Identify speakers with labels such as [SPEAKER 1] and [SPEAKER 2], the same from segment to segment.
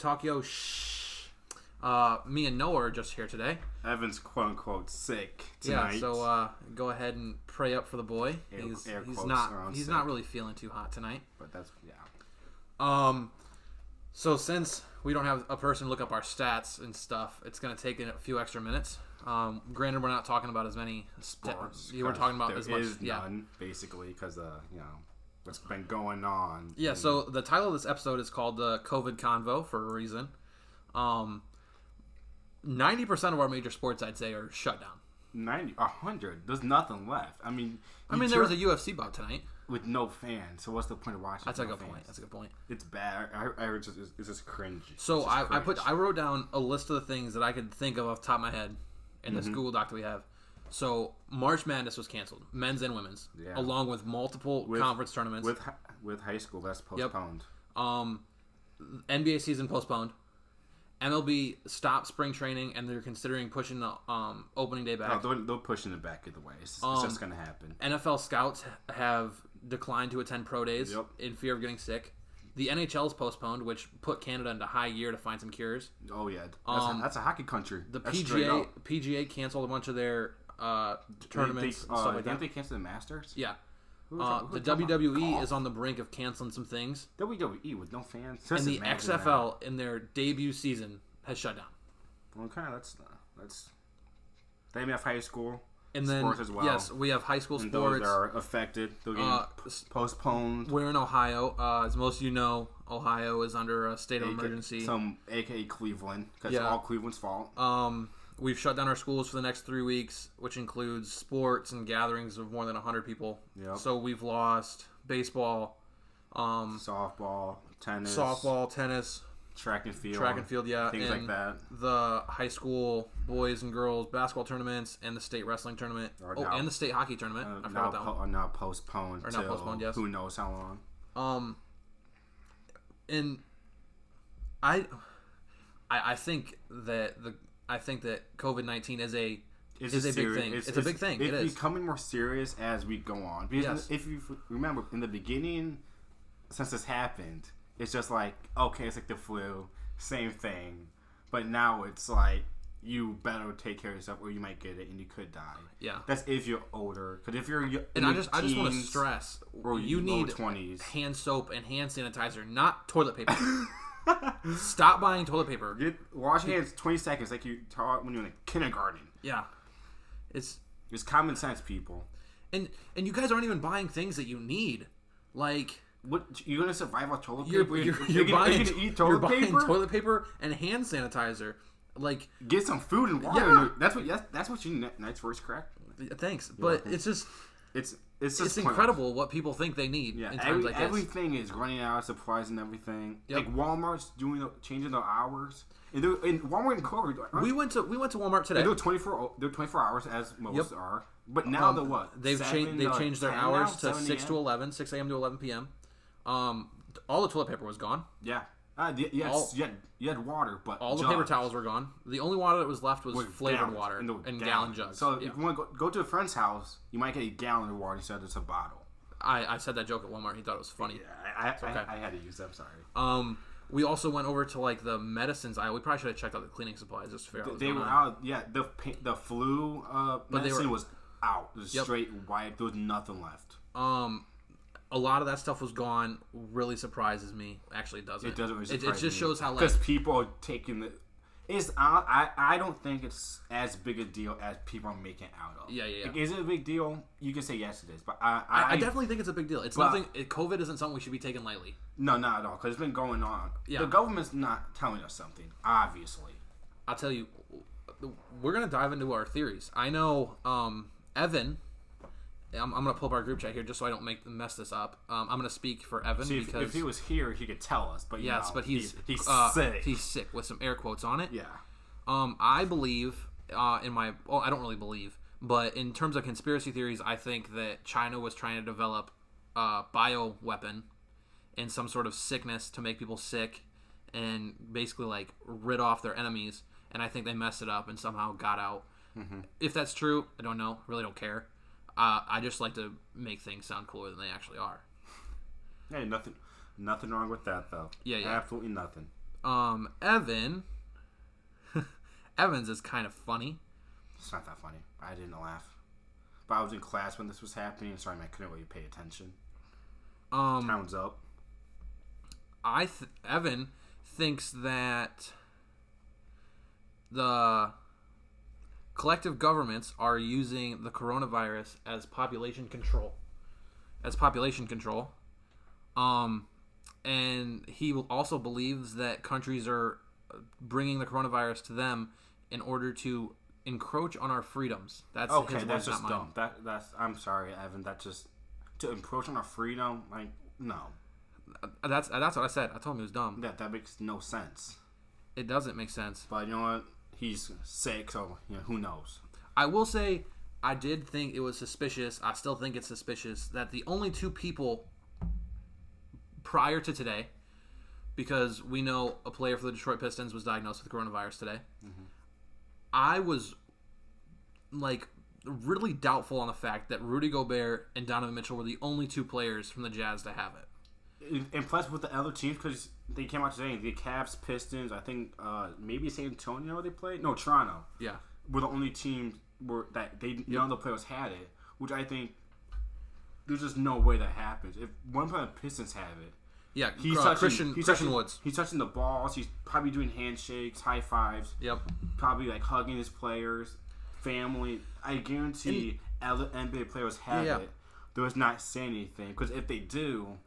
[SPEAKER 1] Tokyo. Shh. Me and Noah are just here today.
[SPEAKER 2] Evan's quote-unquote sick tonight.
[SPEAKER 1] Yeah, so go ahead and pray up for the boy. He's not really feeling too hot tonight.
[SPEAKER 2] But that's, yeah.
[SPEAKER 1] So since we don't have a person to look up our stats and stuff, it's going to take a few extra minutes. Granted, we're not talking about as many sports. We're talking about as much.
[SPEAKER 2] None, basically, because what's been going on.
[SPEAKER 1] Yeah. So the title of this episode is called the COVID Convo for a reason. 90% of our major sports, I'd say, are shut down.
[SPEAKER 2] 100. There's nothing left. I mean,
[SPEAKER 1] there was a UFC bout tonight
[SPEAKER 2] with no fans. So what's the point of watching?
[SPEAKER 1] That's a good point. That's a good point.
[SPEAKER 2] It's bad. It's just cringy.
[SPEAKER 1] So I wrote down a list of the things that I could think of off the top of my head in this Google Doc that we have. So March Madness was canceled, men's and women's, along with multiple conference tournaments.
[SPEAKER 2] With high school, that's postponed.
[SPEAKER 1] NBA season postponed. MLB stopped spring training, and they're considering pushing the opening day back.
[SPEAKER 2] No, they're pushing it back either way. It's just going to happen.
[SPEAKER 1] NFL scouts have declined to attend pro days in fear of getting sick. The NHL's postponed, which put Canada into high gear to find some cures.
[SPEAKER 2] Oh, yeah. That's a hockey country.
[SPEAKER 1] The PGA canceled a bunch of their tournaments and stuff like that.
[SPEAKER 2] Didn't they cancel the Masters?
[SPEAKER 1] Yeah. The WWE is on the brink of canceling some things.
[SPEAKER 2] WWE with no fans.
[SPEAKER 1] And the XFL in their debut season has shut down.
[SPEAKER 2] Well, kind of that's. They have high school
[SPEAKER 1] and then,
[SPEAKER 2] sports as well.
[SPEAKER 1] Yes, we have high school
[SPEAKER 2] and
[SPEAKER 1] sports.
[SPEAKER 2] Those are affected. They're getting postponed.
[SPEAKER 1] We're in Ohio. As most of you know, Ohio is under a state of emergency.
[SPEAKER 2] AKA Cleveland, because it's all Cleveland's fault.
[SPEAKER 1] We've shut down our schools for the next 3 weeks, which includes sports and gatherings of more than 100 people. Yep. So we've lost baseball,
[SPEAKER 2] softball, tennis, track and field, things like that.
[SPEAKER 1] The high school boys and girls basketball tournaments and the state wrestling tournament, and the state hockey tournament. I forgot that one.
[SPEAKER 2] Are now postponed.
[SPEAKER 1] Yes.
[SPEAKER 2] Who knows how long?
[SPEAKER 1] And I think that COVID-19 is a big thing. It's a big thing.
[SPEAKER 2] It's becoming more serious as we go on. Because if you remember, in the beginning, since this happened, it's just like, okay, it's like the flu, same thing. But now it's like, you better take care of yourself or you might get it and you could die. Yeah. That's if you're older. Because if you're
[SPEAKER 1] and I just want to stress, you need
[SPEAKER 2] 20s.
[SPEAKER 1] Hand soap and hand sanitizer, not toilet paper. Stop buying toilet paper.
[SPEAKER 2] Wash your hands 20 seconds like you taught when you were in kindergarten.
[SPEAKER 1] Yeah. It's
[SPEAKER 2] common sense, people.
[SPEAKER 1] And you guys aren't even buying things that you need. Like,
[SPEAKER 2] what, you're gonna survive on toilet paper?
[SPEAKER 1] You're buying toilet paper and hand sanitizer. Like,
[SPEAKER 2] get some food and water. Yeah. That's what you need. Night's first crack.
[SPEAKER 1] Thanks, but it's just it's incredible what people think they need. Yeah, in times like this.
[SPEAKER 2] Everything is running out of supplies and everything. Yep. Like Walmart's changing their hours. And Walmart and Kroger.
[SPEAKER 1] We went to Walmart today.
[SPEAKER 2] They're 24 hours as most are. But now they're what?
[SPEAKER 1] They've changed their hours to 6 to 11, 6 a.m. to 11 p.m. All the toilet paper was gone.
[SPEAKER 2] Yeah. You had water, but
[SPEAKER 1] all the paper towels were gone. The only water that was left was flavored water and gallon jugs.
[SPEAKER 2] So if you want to go to a friend's house, you might get a gallon of water instead of just a bottle.
[SPEAKER 1] I said that joke at Walmart. He thought it was funny.
[SPEAKER 2] Yeah, I had to use that. I'm sorry.
[SPEAKER 1] We also went over to like the medicines aisle. We probably should have checked out the cleaning supplies just to figure out.
[SPEAKER 2] They were out. Yeah, the flu medicine was out. It was straight wiped. There was nothing left.
[SPEAKER 1] A lot of that stuff was gone. Really surprises me. Actually, it doesn't.
[SPEAKER 2] It doesn't really surprise me.
[SPEAKER 1] It just shows how, like,
[SPEAKER 2] because people are taking the. I don't think it's as big a deal as people are making it out of.
[SPEAKER 1] Yeah.
[SPEAKER 2] Like, is it a big deal? You can say yes, it is. But
[SPEAKER 1] I definitely think it's a big deal. It's nothing. COVID isn't something we should be taking lightly.
[SPEAKER 2] No, not at all. Because it's been going on. Yeah. The government's not telling us something. Obviously.
[SPEAKER 1] I'll tell you. We're gonna dive into our theories. I know, Evan. I'm going to pull up our group chat here just so I don't mess this up. I'm going to speak for Evan.
[SPEAKER 2] See,
[SPEAKER 1] because
[SPEAKER 2] if he was here, he could tell us. But
[SPEAKER 1] but he's
[SPEAKER 2] sick.
[SPEAKER 1] He's sick with some air quotes on it.
[SPEAKER 2] Yeah.
[SPEAKER 1] I believe I don't really believe, but in terms of conspiracy theories, I think that China was trying to develop a bioweapon and some sort of sickness to make people sick and basically like rid off their enemies. And I think they messed it up and somehow got out. Mm-hmm. If that's true, I don't know. Really don't care. I just like to make things sound cooler than they actually are.
[SPEAKER 2] Hey, nothing wrong with that, though.
[SPEAKER 1] Yeah.
[SPEAKER 2] Absolutely nothing.
[SPEAKER 1] Evan. Evans is kind of funny.
[SPEAKER 2] It's not that funny. I didn't laugh. But I was in class when this was happening. Sorry, man, I couldn't really pay attention. Time's up.
[SPEAKER 1] Evan thinks that the collective governments are using the coronavirus as population control. And he also believes that countries are bringing the coronavirus to them in order to encroach on our freedoms. That's
[SPEAKER 2] okay.
[SPEAKER 1] his
[SPEAKER 2] That's
[SPEAKER 1] words,
[SPEAKER 2] just
[SPEAKER 1] not mine.
[SPEAKER 2] dumb. I'm sorry, Evan. That just to encroach on our freedom. Like no.
[SPEAKER 1] That's what I said. I told him it was dumb.
[SPEAKER 2] That makes no sense.
[SPEAKER 1] It doesn't make sense.
[SPEAKER 2] But you know what? He's sick, so who knows?
[SPEAKER 1] I will say, I did think it was suspicious. I still think it's suspicious that the only two people prior to today, because we know a player for the Detroit Pistons was diagnosed with coronavirus today. Mm-hmm. I was like really doubtful on the fact that Rudy Gobert and Donovan Mitchell were the only two players from the Jazz to have it.
[SPEAKER 2] And plus with the other teams, because they came out today, the Cavs, Pistons, I think maybe San Antonio they played. No, Toronto.
[SPEAKER 1] Yeah,
[SPEAKER 2] were the only teams that none of the players had it, which I think there's just no way that happens. If one player of the Pistons have it,
[SPEAKER 1] yeah,
[SPEAKER 2] he's
[SPEAKER 1] Christian Woods.
[SPEAKER 2] He's touching the balls. He's probably doing handshakes, high fives.
[SPEAKER 1] Yep.
[SPEAKER 2] Probably like hugging his players, family. I guarantee other NBA players have it. They're just not saying anything because if they do,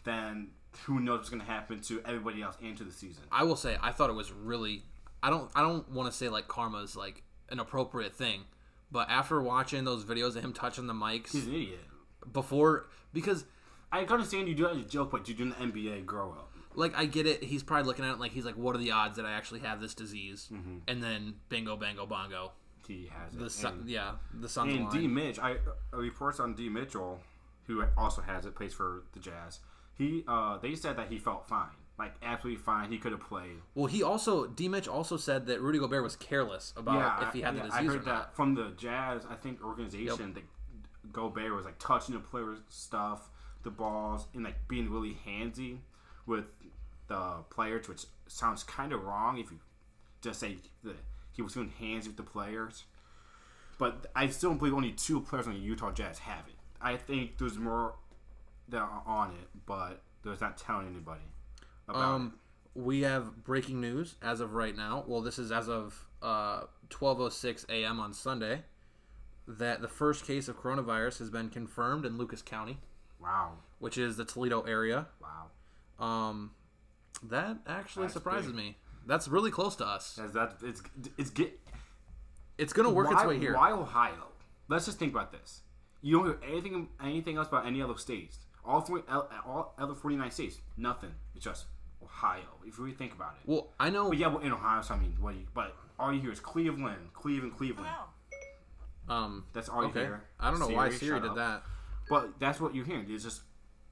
[SPEAKER 2] then who knows what's going to happen to everybody else into the season.
[SPEAKER 1] I will say I thought it was really. I don't want to say like karma is like an appropriate thing, but after watching those videos of him touching the mics,
[SPEAKER 2] he's an idiot.
[SPEAKER 1] Because
[SPEAKER 2] I can understand you do that as a joke, but you do in the NBA, grow up.
[SPEAKER 1] Like, I get it. He's probably looking at it like he's like, what are the odds that I actually have this disease? Mm-hmm. And then bingo, bango, bongo.
[SPEAKER 2] He has it.
[SPEAKER 1] The sun's
[SPEAKER 2] and D. Mitch, reports on D. Mitchell, who also has it, plays for the Jazz. They said that he felt fine. Like, absolutely fine. He could have played.
[SPEAKER 1] Well, D. Mitch also said that Rudy Gobert was careless about if he had the disease or not. I heard that
[SPEAKER 2] from the Jazz, I think, organization, that Gobert was, like, touching the players' stuff, the balls, and, like, being really handsy with the players, which sounds kind of wrong if you just say that he was doing handsy with the players. But I still believe only 2 players on the Utah Jazz have it. I think there's more that are on it, but there's not telling anybody about it.
[SPEAKER 1] We have breaking news as of right now. Well, this is as of 12:06 a.m. on Sunday, that the first case of coronavirus has been confirmed in Lucas County.
[SPEAKER 2] Wow.
[SPEAKER 1] Which is the Toledo area.
[SPEAKER 2] Wow.
[SPEAKER 1] That actually surprises me. That's really close to us. It's going to work its way here.
[SPEAKER 2] Why Ohio? Let's just think about this. You don't hear anything else about any other states. All other 49 states, nothing. It's just Ohio. If you really think about it.
[SPEAKER 1] Well, I know.
[SPEAKER 2] But yeah, in Ohio, so I mean, but all you hear is Cleveland. That's all you hear.
[SPEAKER 1] I don't know why Siri did that.
[SPEAKER 2] But that's what you're hearing. It's just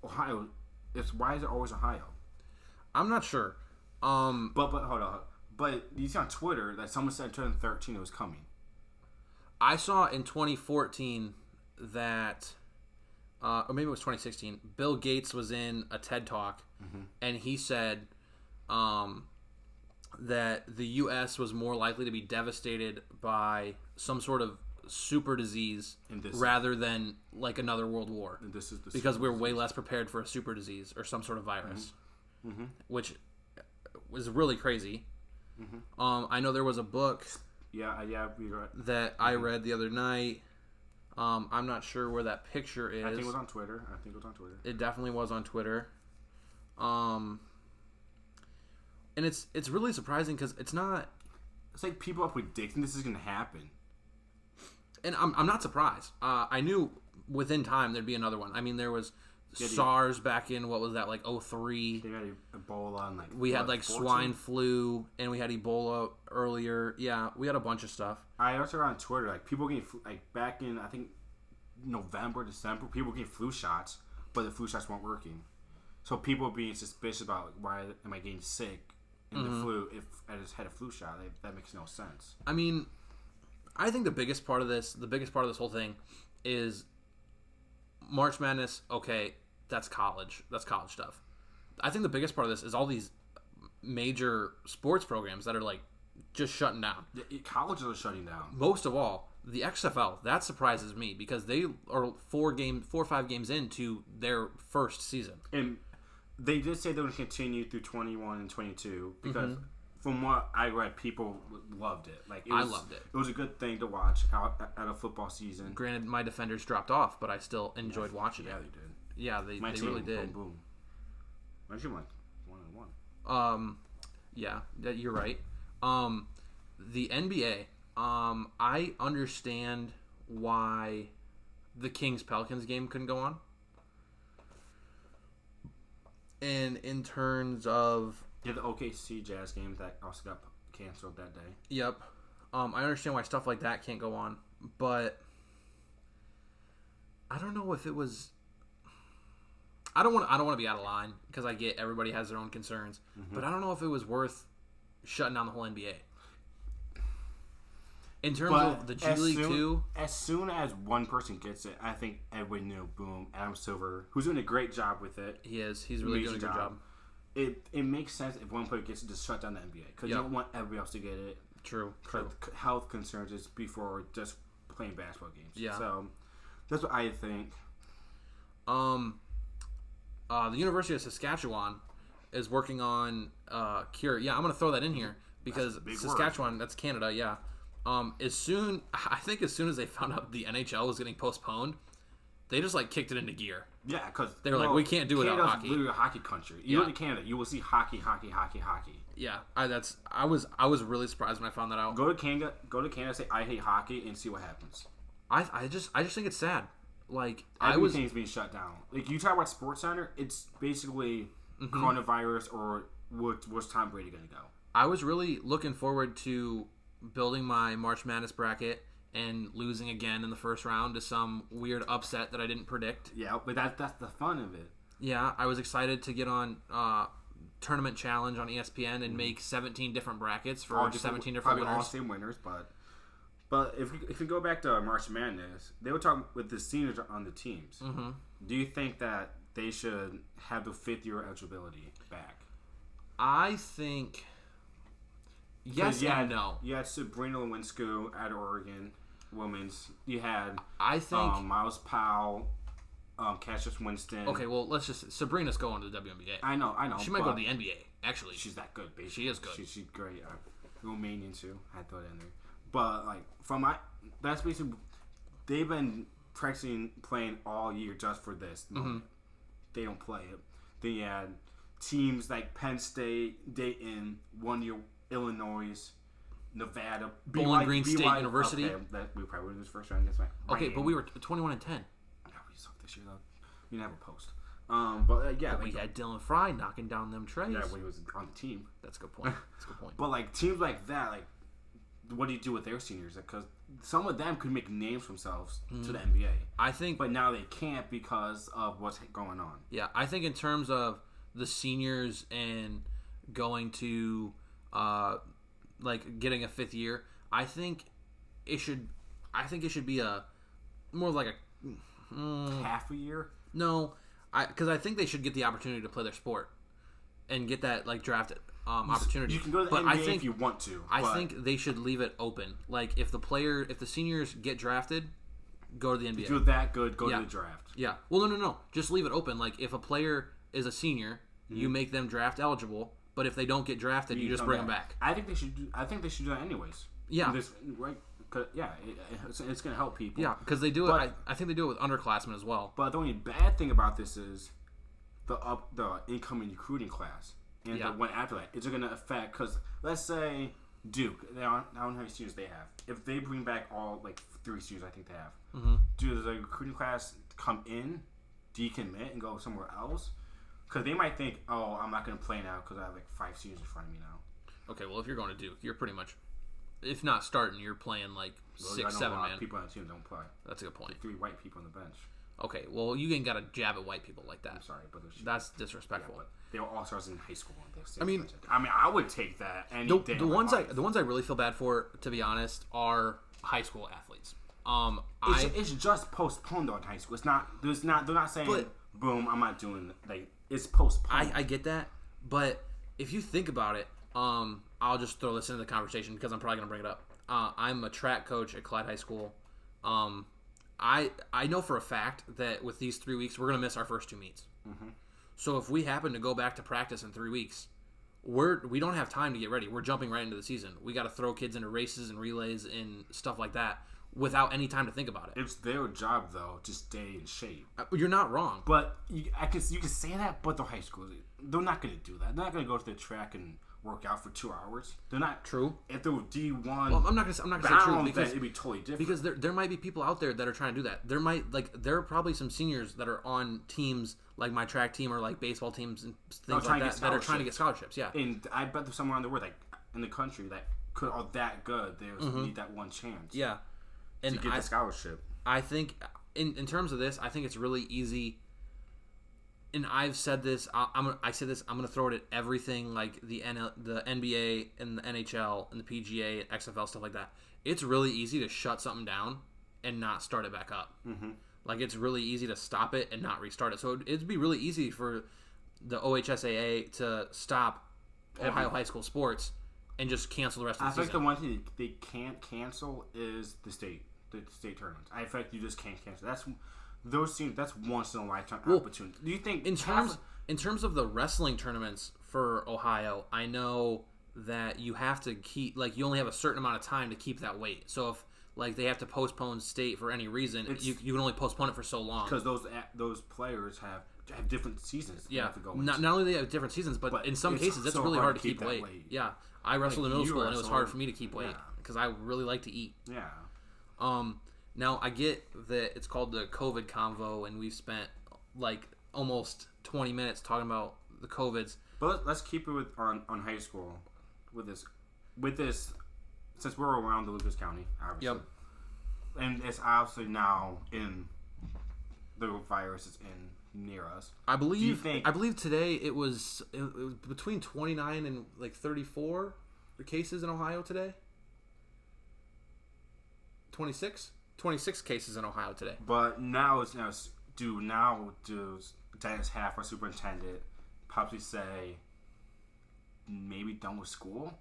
[SPEAKER 2] Ohio. Why is it always Ohio?
[SPEAKER 1] I'm not sure.
[SPEAKER 2] But hold on. But you see on Twitter that someone said in 2013 it was coming.
[SPEAKER 1] I saw in 2014 that, or maybe it was 2016, Bill Gates was in a TED Talk, and he said that the U.S. was more likely to be devastated by some sort of super disease rather than like another world war.
[SPEAKER 2] And this is
[SPEAKER 1] because we're way less prepared for a super disease or some sort of virus, which was really crazy. I know there was a book that I read the other night. I'm not sure where that picture is.
[SPEAKER 2] I think it was on Twitter.
[SPEAKER 1] It definitely was on Twitter. And it's really surprising because it's not.
[SPEAKER 2] It's like people are predicting this is going to happen.
[SPEAKER 1] And I'm not surprised. I knew within time there'd be another one. I mean, there was SARS back in, what was that, like 2003.
[SPEAKER 2] They had Ebola and
[SPEAKER 1] we had like 14? Swine flu, and we had Ebola earlier. Yeah, we had a bunch of stuff.
[SPEAKER 2] I also read on Twitter, like people getting like back in I think November, December, people getting flu shots, but the flu shots weren't working. So people being suspicious about why am I getting sick in the flu if I just had a flu shot. That makes no sense.
[SPEAKER 1] I mean, I think the biggest part of this whole thing is March Madness. Okay, that's college. That's college stuff. I think the biggest part of this is all these major sports programs that are like just shutting down.
[SPEAKER 2] Colleges are shutting down.
[SPEAKER 1] Most of all, the XFL, that surprises me because they are 4 or 5 games into their first season.
[SPEAKER 2] And they did say they would continue through 21 and 22 because from what I read, people loved it.
[SPEAKER 1] I loved it.
[SPEAKER 2] It was a good thing to watch out at a football season.
[SPEAKER 1] Granted, my defenders dropped off, but I still enjoyed watching it.
[SPEAKER 2] Yeah, they did.
[SPEAKER 1] Yeah, they really did.
[SPEAKER 2] Boom, boom. My team went 1-1.
[SPEAKER 1] Yeah, you're right. The NBA, I understand why the Kings-Pelicans game couldn't go on. And in terms of...
[SPEAKER 2] Yeah, the OKC Jazz game that also got canceled that day.
[SPEAKER 1] Yep. I understand why stuff like that can't go on. But I don't know if it was... I don't want to be out of line because I get everybody has their own concerns. But I don't know if it was worth shutting down the whole NBA. In terms of the G League too,
[SPEAKER 2] as soon as one person gets it, I think everybody knew. Boom, Adam Silver, who's doing a great job with it.
[SPEAKER 1] He is. He's really doing a good job.
[SPEAKER 2] It makes sense if one player gets it to shut down the NBA because you don't want everybody else to get it.
[SPEAKER 1] True.
[SPEAKER 2] Health concerns is before just playing basketball games.
[SPEAKER 1] Yeah.
[SPEAKER 2] So that's what I think.
[SPEAKER 1] The University of Saskatchewan is working on cure. Yeah, I'm going to throw that in here because Saskatchewan, that's Canada. Yeah. As soon as they found out the NHL was getting postponed, they just like kicked it into gear.
[SPEAKER 2] Yeah, because
[SPEAKER 1] they were like, we can't do it without hockey.
[SPEAKER 2] Literally a hockey country. You go to Canada, you will see hockey.
[SPEAKER 1] Yeah, I was really surprised when I found that out.
[SPEAKER 2] Go to Canada, say I hate hockey, and see what happens.
[SPEAKER 1] I just think it's sad. Like
[SPEAKER 2] everything's being shut down. Like you talk about Sports Center, it's basically coronavirus or what's Tom Brady gonna go.
[SPEAKER 1] I was really looking forward to building my March Madness bracket and losing again in the first round to some weird upset that I didn't predict.
[SPEAKER 2] Yeah, but that's the fun of it.
[SPEAKER 1] Yeah, I was excited to get on Tournament Challenge on ESPN and make 17 different brackets for 17 different winners.
[SPEAKER 2] All same winners, but if you go back to March Madness, they were talking with the seniors on the teams. Do you think that they should have the 5th-year eligibility back?
[SPEAKER 1] I think yes and no.
[SPEAKER 2] You had Sabrina Lewinsky at Oregon women's. You had Miles Powell, Cassius Winston.
[SPEAKER 1] Okay, well let's just Sabrina's going to the WNBA.
[SPEAKER 2] I know.
[SPEAKER 1] She might go to the NBA. Actually,
[SPEAKER 2] she's that good. Basically.
[SPEAKER 1] She is good.
[SPEAKER 2] She's great. Romanian too. I had to throw that in there. But like that's basically they've been playing all year just for this moment. They don't play it. Then you had teams like Penn State, Dayton, 1 year Illinois, Nevada,
[SPEAKER 1] Bowling Green State University.
[SPEAKER 2] Okay, we probably win this first round. That's right.
[SPEAKER 1] Okay, but we were 21-10.
[SPEAKER 2] Yeah, we sucked this year though. We didn't have a post. But
[SPEAKER 1] yeah, we had Dylan Fry knocking down them trays.
[SPEAKER 2] Yeah, when he was on the team.
[SPEAKER 1] That's a good point.
[SPEAKER 2] But like teams like that, like what do you do with their seniors? Because some of them could make names for themselves to the NBA.
[SPEAKER 1] I think,
[SPEAKER 2] but now they can't because of what's going on.
[SPEAKER 1] Yeah, I think in terms of the seniors and going to like getting a 5th year, I think it should be a more like a
[SPEAKER 2] half a year.
[SPEAKER 1] No, because I think they should get the opportunity to play their sport and get that like drafted opportunity.
[SPEAKER 2] You can go to the NBA if you want to.
[SPEAKER 1] I think they should leave it open. Like if the seniors get drafted, go to the NBA.
[SPEAKER 2] If you're that good, go to the draft.
[SPEAKER 1] Yeah. Well, no. Just leave it open. Like if a player is a senior, you make them draft eligible. But if they don't get drafted, you just bring them back.
[SPEAKER 2] I think they should do that anyways.
[SPEAKER 1] Yeah.
[SPEAKER 2] Right. It's going to help people.
[SPEAKER 1] Yeah, because they do it. I think they do it with underclassmen as well.
[SPEAKER 2] But the only bad thing about this is the incoming recruiting class and the one after that. Is it going to affect? Because let's say Duke, I don't know how many seniors they have. If they bring back all like 3 seniors, I think they have. Do the recruiting class come in, decommit, and go somewhere else? Because they might think, oh, I'm not going to play now because I have like 5 seniors in front of me now.
[SPEAKER 1] Okay, well, if you're going to Duke, you're pretty much, if not starting, you're playing like 6, 7 man.
[SPEAKER 2] People on the team don't play.
[SPEAKER 1] That's a good point.
[SPEAKER 2] 3 white people on the bench.
[SPEAKER 1] Okay, well, you ain't got to jab at white people like that.
[SPEAKER 2] I'm sorry, but
[SPEAKER 1] that's disrespectful.
[SPEAKER 2] Yeah, they were all stars in high school.
[SPEAKER 1] I mean,
[SPEAKER 2] I would take that any day.
[SPEAKER 1] The ones I really feel bad for, to be honest, are high school athletes.
[SPEAKER 2] It's just postponed on high school. It's not. They're not saying, boom, I'm not doing like. It's postponed.
[SPEAKER 1] I get that, but if you think about it, I'll just throw this into the conversation because I'm probably going to bring it up. I'm a track coach at Clyde High School. I know for a fact that with these 3 weeks, we're going to miss our first 2 meets. Mm-hmm. So if we happen to go back to practice in 3 weeks, we don't have time to get ready. We're jumping right into the season. We got to throw kids into races and relays and stuff like that without any time to think about it.
[SPEAKER 2] It's their job, though, to stay in shape.
[SPEAKER 1] You're not wrong.
[SPEAKER 2] But you can say that, but they're high school. They're not going to do that. They're not going to go to the track and work out for 2 hours. They're not.
[SPEAKER 1] True.
[SPEAKER 2] If they were D1,
[SPEAKER 1] well, I'm not going to say true because
[SPEAKER 2] it'd be totally different.
[SPEAKER 1] Because there might be people out there that are trying to do that. There are probably some seniors that are on teams like my track team or like baseball teams and things like that are trying to get scholarships. Yeah.
[SPEAKER 2] And I bet there's someone around the world, like in the country, that are that good. They need that one chance.
[SPEAKER 1] Yeah. And
[SPEAKER 2] to get the scholarship.
[SPEAKER 1] I think in terms of this, I think it's really easy. And I've said this. I'm going to throw it at everything like the NBA and the NHL and the PGA, XFL, stuff like that. It's really easy to shut something down and not start it back up. Mm-hmm. Like it's really easy to stop it and not restart it. So it'd be really easy for the OHSAA to stop Ohio high school sports and just cancel the rest of the season.
[SPEAKER 2] I think the one thing they can't cancel is the state tournaments. I think you just can't cancel. That's once in a lifetime opportunity. Do you think
[SPEAKER 1] in terms of the wrestling tournaments for Ohio, I know that you have to keep you only have a certain amount of time to keep that weight. So if they have to postpone state for any reason, you can only postpone it for so long.
[SPEAKER 2] Because those players have different seasons.
[SPEAKER 1] Yeah,
[SPEAKER 2] have to go
[SPEAKER 1] not only do they have different seasons, but in some cases it's really hard to keep weight. Yeah, I wrestled in middle school and it was hard for me to keep weight because I really like to eat.
[SPEAKER 2] Yeah.
[SPEAKER 1] Now I get that it's called the COVID Convo, and we've spent almost 20 minutes talking about the COVIDs.
[SPEAKER 2] But let's keep it on high school with this. Since we're around the Lucas County, obviously.
[SPEAKER 1] Yep.
[SPEAKER 2] And it's obviously now in the virus is in near us.
[SPEAKER 1] I believe today it was between 29 and 34 cases in Ohio today. 26 cases in Ohio today.
[SPEAKER 2] But now does Dennis Half, our superintendent, probably say maybe done with school?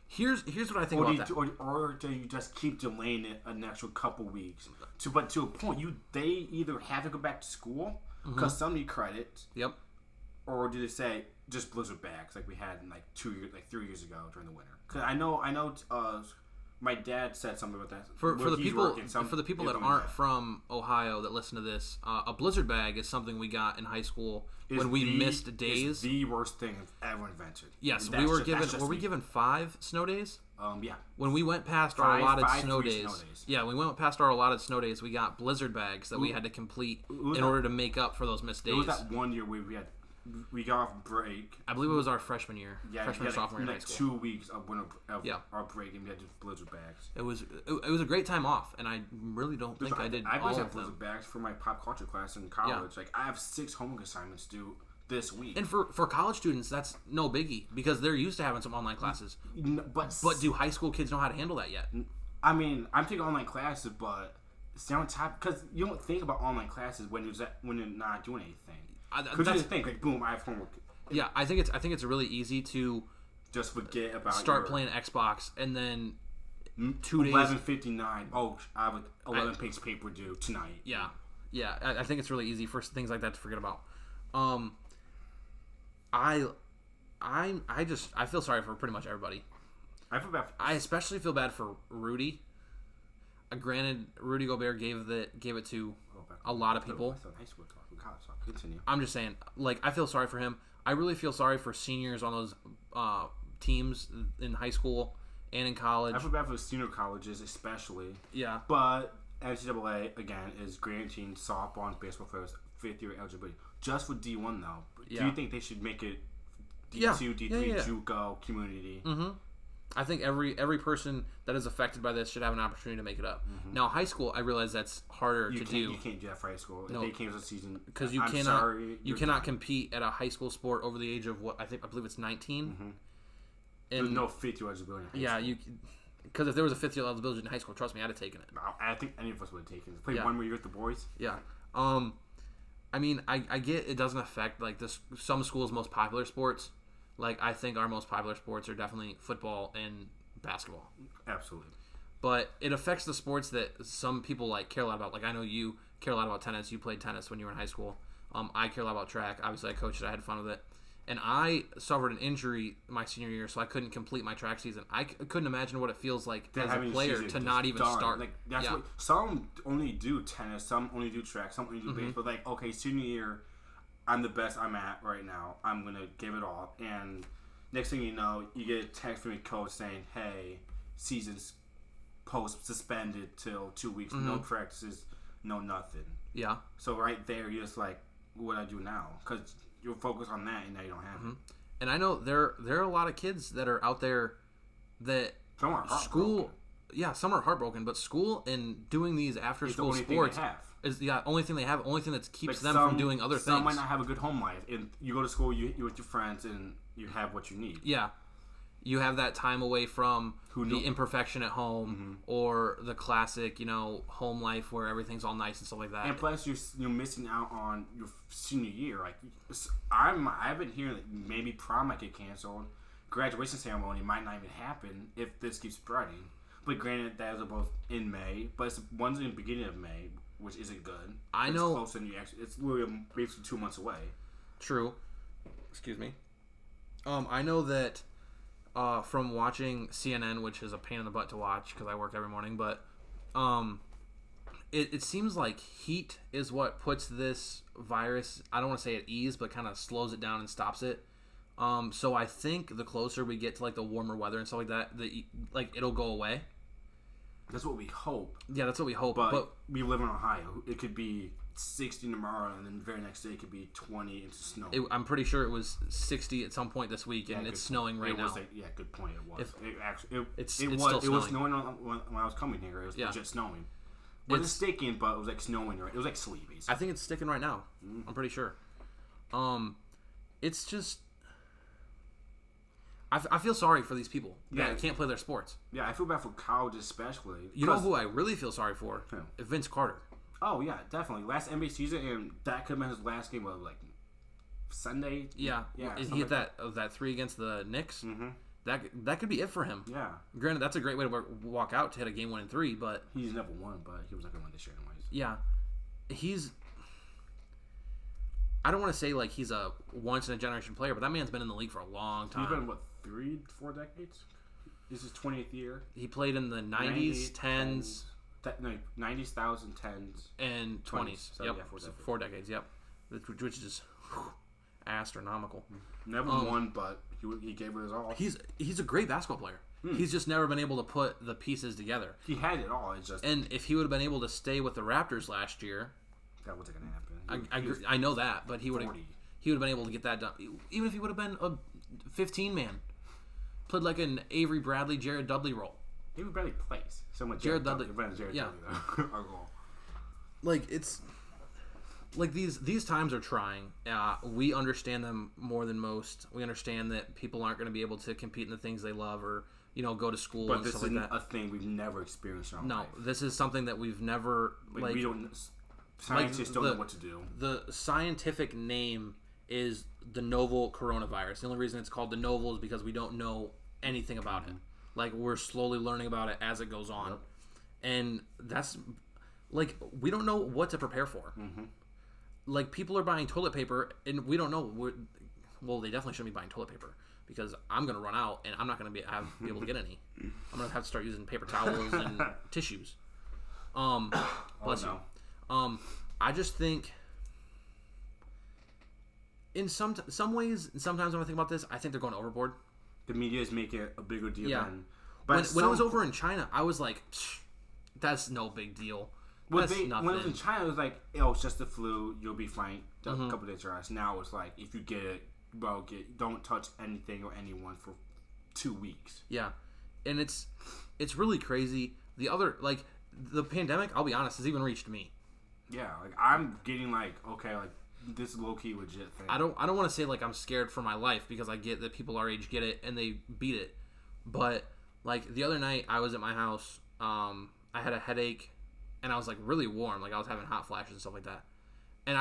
[SPEAKER 1] Here's what I think about that.
[SPEAKER 2] Or do you just keep delaying it an extra couple weeks? But to a point, they either have to go back to school because some need credits.
[SPEAKER 1] Yep.
[SPEAKER 2] Or do they say just blizzard bags like we had in 3 years ago during the winter? Because I know. My dad said something about that.
[SPEAKER 1] For the people that aren't from Ohio that listen to this, a blizzard bag is something we got in high school when we missed days.
[SPEAKER 2] It's the worst thing ever invented.
[SPEAKER 1] Yes, we were given. Were we given 5 snow days?
[SPEAKER 2] Yeah.
[SPEAKER 1] When we went past our allotted snow days. Yeah, when we went past our allotted snow days, we got blizzard bags that we had to complete in order to make up for those missed days.
[SPEAKER 2] It was that one year where we got off break.
[SPEAKER 1] I believe it was our freshman year.
[SPEAKER 2] Yeah,
[SPEAKER 1] freshman sophomore year in high school.
[SPEAKER 2] 2 weeks of our break, and we had just blizzard bags.
[SPEAKER 1] It was a great time off, and I really don't think I did all of them. I had
[SPEAKER 2] blizzard bags for my pop culture class in college. Yeah. I have 6 homework assignments due this week.
[SPEAKER 1] And for college students, that's no biggie because they're used to having some online classes. But do high school kids know how to handle that yet?
[SPEAKER 2] I mean, I'm taking online classes, but stay on top because you don't think about online classes when you're not doing anything. Because you just think boom, I have homework.
[SPEAKER 1] Yeah, I think it's really easy to
[SPEAKER 2] just forget about
[SPEAKER 1] playing Xbox and then 2 days
[SPEAKER 2] 11:59. Oh, I have an 11-page paper due tonight.
[SPEAKER 1] Yeah. I think it's really easy for things like that to forget about. I feel sorry for pretty much everybody. I especially feel bad for Rudy. Granted, Rudy Gobert gave it to a lot of people.
[SPEAKER 2] Continue.
[SPEAKER 1] I'm just saying, I feel sorry for him. I really feel sorry for seniors on those teams in high school and in college.
[SPEAKER 2] I feel bad for senior colleges, especially.
[SPEAKER 1] Yeah.
[SPEAKER 2] But NCAA, again, is granting softball and baseball players 5th-year eligibility. Just for D1, though. Yeah. Do you think they should make it D2, D3, JUCO, community?
[SPEAKER 1] Mm-hmm. I think every person that is affected by this should have an opportunity to make it up. Mm-hmm. Now, high school, I realize that's harder to do.
[SPEAKER 2] You can't do that for high school.
[SPEAKER 1] No,
[SPEAKER 2] if they cancel the season,
[SPEAKER 1] because you cannot compete at a high school sport over the age of I believe it's 19.
[SPEAKER 2] Mm-hmm. There's no 5th-year eligibility in high school.
[SPEAKER 1] Because if there was a 5th-year eligibility in high school, trust me, I'd have taken it.
[SPEAKER 2] I think any of us would have taken it. Play one more year with the boys.
[SPEAKER 1] Yeah. I mean, I get it doesn't affect some schools' most popular sports. Like, I think our most popular sports are definitely football and basketball.
[SPEAKER 2] Absolutely.
[SPEAKER 1] But it affects the sports that some people like care a lot about. Like, I know you care a lot about tennis. You played tennis when you were in high school. I care a lot about track. Obviously, I coached it. I had fun with it. And I suffered an injury my senior year, so I couldn't complete my track season. I couldn't imagine what it feels like as a player to not even start.
[SPEAKER 2] Like, that's what some only do tennis, some only do track, some only do baseball. Like, okay, senior year, I'm the best I'm at right now. I'm gonna give it all. And next thing you know, you get a text from your coach saying, "Hey, season's post suspended till 2 weeks. No practices, no nothing."
[SPEAKER 1] Yeah.
[SPEAKER 2] So right there, you're just like, "What do I do now?" Because you're focused on that, and now you don't have it.
[SPEAKER 1] And I know there are a lot of kids that are out there that
[SPEAKER 2] some are
[SPEAKER 1] school. Yeah, some are heartbroken, but school and doing these after school sports is the only thing they have. Only thing that keeps them from doing other things.
[SPEAKER 2] Some might not have a good home life, and you go to school, you're with your friends, and you have what you need.
[SPEAKER 1] Yeah. You have that time away from the imperfection at home or the classic, home life where everything's all nice and stuff like that.
[SPEAKER 2] And plus, you're missing out on your senior year. Like, I've been hearing that maybe prom might get canceled. Graduation ceremony might not even happen if this keeps spreading. But granted, that is both in May, but one's in the beginning of May, which isn't good.
[SPEAKER 1] I know.
[SPEAKER 2] It's closer than you actually. It's literally basically 2 months away. True.
[SPEAKER 1] Excuse me. I know that. From watching CNN, which is a pain in the butt to watch because I work every morning, but it seems like heat is what puts this virus, I don't want to say at ease, but kind of slows it down and stops it. So I think the closer we get to like the warmer weather and stuff like that, it'll go away.
[SPEAKER 2] That's what we hope.
[SPEAKER 1] Yeah, that's what we hope.
[SPEAKER 2] But we live in Ohio. It could be 60 tomorrow, and then the very next day it could be 20 and snow.
[SPEAKER 1] I'm pretty sure it was 60 at some point this week, and it's snowing right now.
[SPEAKER 2] Good point. It was. It
[SPEAKER 1] still
[SPEAKER 2] was snowing when I was coming here. It was legit snowing. It wasn't sticking, but it was like snowing. It was like sleet, basically.
[SPEAKER 1] I think it's sticking right now. I'm pretty sure. It's just. I feel sorry for these people that can't play their sports.
[SPEAKER 2] Yeah, I feel bad for college especially.
[SPEAKER 1] You know who I really feel sorry for? Vince Carter.
[SPEAKER 2] Oh, yeah, definitely. Last NBA season, and that could have been his last game, like Sunday?
[SPEAKER 1] Yeah. He hit that 3 against the Knicks. Mm-hmm. That could be it for him.
[SPEAKER 2] Yeah.
[SPEAKER 1] Granted, that's a great way to walk out to hit a game-winning 3, but...
[SPEAKER 2] He's never won, but he was not going to win this year anyways.
[SPEAKER 1] Yeah. I don't want to say, like, he's a once-in-a-generation player, but that man's been in the league for a long time.
[SPEAKER 2] He's been, 3-4 decades? This is his 20th year.
[SPEAKER 1] He played in the 90s, 10s...
[SPEAKER 2] 90s, 1000s, 10s,
[SPEAKER 1] and 20s.
[SPEAKER 2] So,
[SPEAKER 1] yep,
[SPEAKER 2] yeah,
[SPEAKER 1] 4 decades. Yep, which is astronomical.
[SPEAKER 2] Never won, but he gave it his all.
[SPEAKER 1] He's a great basketball player. He's just never been able to put the pieces together.
[SPEAKER 2] He had it all. It's just
[SPEAKER 1] and if he would have been able to stay with the Raptors last year,
[SPEAKER 2] that wasn't going to happen.
[SPEAKER 1] I know that, but he would have been able to get that done. Even if he would have been a 15-man, played like an Avery Bradley, Jared Dudley role.
[SPEAKER 2] He barely plays. So much
[SPEAKER 1] Jared Dudley.
[SPEAKER 2] Yeah.
[SPEAKER 1] Like, it's... Like, these times are trying. We understand them more than most. We understand that people aren't going to be able to compete in the things they love or, go to school and stuff like that.
[SPEAKER 2] But this is a thing we've never experienced in our life.
[SPEAKER 1] No, this is something that we've never...
[SPEAKER 2] we don't... Scientists don't know what to do.
[SPEAKER 1] The scientific name is the novel coronavirus. The only reason it's called the novel is because we don't know anything about it. Like, we're slowly learning about it as it goes on. Yep. And that's, like, we don't know what to prepare for. Mm-hmm. Like, people are buying toilet paper, and we don't know. Well, they definitely shouldn't be buying toilet paper, because I'm going to run out, and I'm not going to be able to get any. I'm going to have to start using paper towels and tissues. Bless you. I just think, in some ways, sometimes when I think about this, I think they're going overboard.
[SPEAKER 2] The media is making it a bigger deal than...
[SPEAKER 1] But when it was over in China, I was like, that's no big deal. That's nothing.
[SPEAKER 2] When it was in China, it was like, it's just the flu, you'll be fine a couple days or less. Now it's like, if you get it, don't touch anything or anyone for 2 weeks.
[SPEAKER 1] Yeah. And it's really crazy. The pandemic, I'll be honest, has even reached me.
[SPEAKER 2] Yeah, like, I'm getting this is low-key legit thing.
[SPEAKER 1] I don't want to say like I'm scared for my life, because I get that people our age get it and they beat it. But like the other night I was at my house, I had a headache and I was like really warm, like I was having hot flashes and stuff like that. And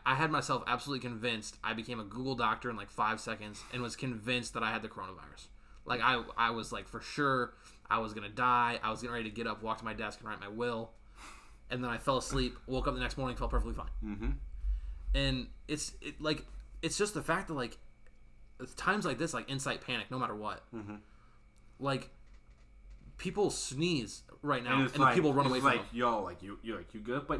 [SPEAKER 1] I had myself absolutely convinced. I became a Google doctor in like 5 seconds and was convinced that I had the coronavirus. Like, I was like, for sure, I was going to die. I was getting ready to get up, walk to my desk, and write my will. And then I fell asleep, woke up the next morning, felt perfectly fine. Mm-hmm. And it's just the fact that, like, times like this, like, incite panic no matter what. Mm-hmm. Like, people sneeze right now, and like, people run away from them.
[SPEAKER 2] Yo, like, you good? But